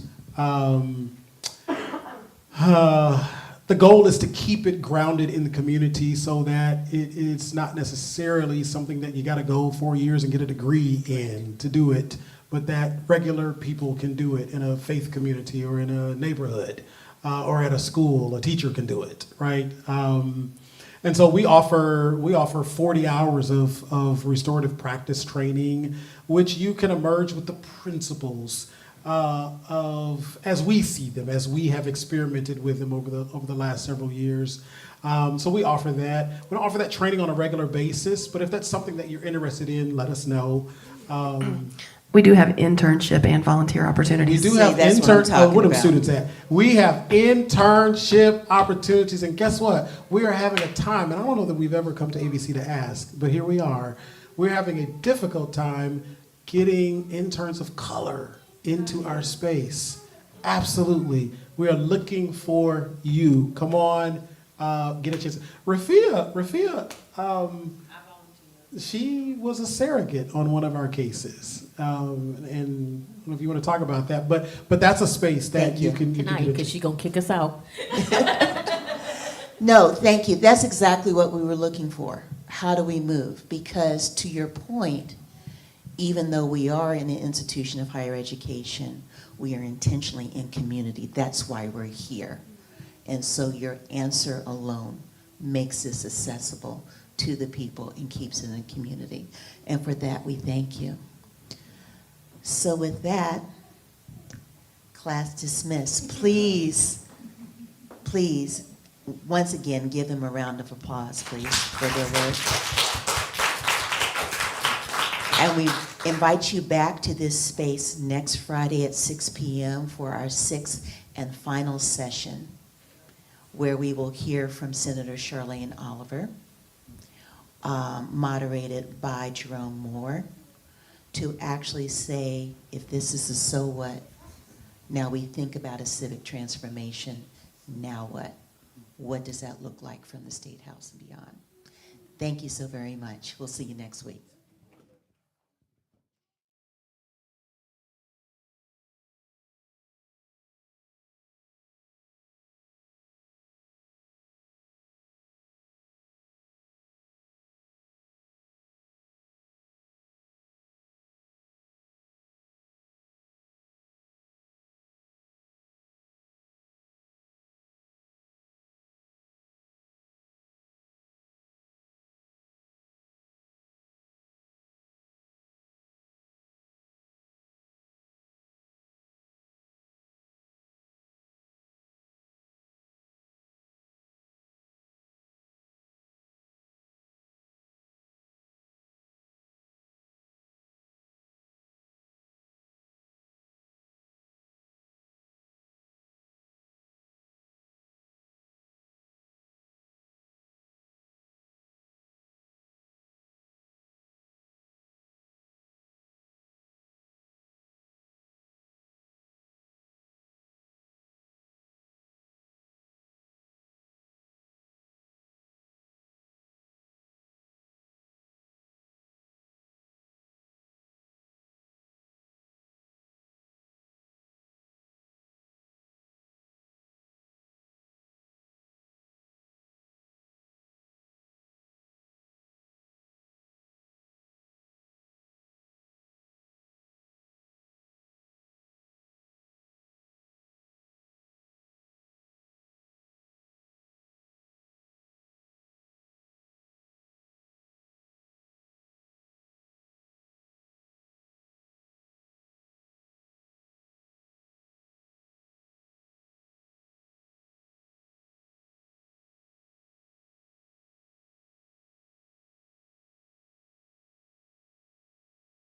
The goal is to keep it grounded in the community so that it's not necessarily something that you got to go 4 years and get a degree in to do it, but that regular people can do it in a faith community or in a neighborhood or at a school. A teacher can do it, right? And so we offer 40 hours of restorative practice training, which you can emerge with the principles of as we see them, as we have experimented with them over the last several years. So we offer that. We don't offer that training on a regular basis, but if that's something that you're interested in, let us know. We do have internship and volunteer We opportunities. do have that's what I'm talking what are about. students at? We have internship opportunities, and guess what? We are having a time, and I don't know that we've ever come to ABC to ask, but here we are. We're having a difficult time getting interns of color into our space. Absolutely. We are looking for you. Come on, get a chance. Rafiah, she was a surrogate on one of our cases. And I don't know if you want to talk about that, but that's a space that Thank you you. can Tonight, get because into. she's going to kick us out. No, thank you. That's exactly what we were looking for. How do we move? Because to your point, even though we are in an institution of higher education, we are intentionally in community. That's why we're here. And so your answer alone makes this accessible to the people and keeps it in the community. And for that, we thank you. So with that, class dismissed. Please, once again, give them a round of applause, please, for their work. And we invite you back to this space next Friday at 6 p.m. for our sixth and final session, where we will hear from Senator Charlene Oliver, moderated by Jerome Moore, to actually say, if this is a so what, now we think about a civic transformation, now what? What does that look like from the State House and beyond? Thank you so very much. We'll see you next week.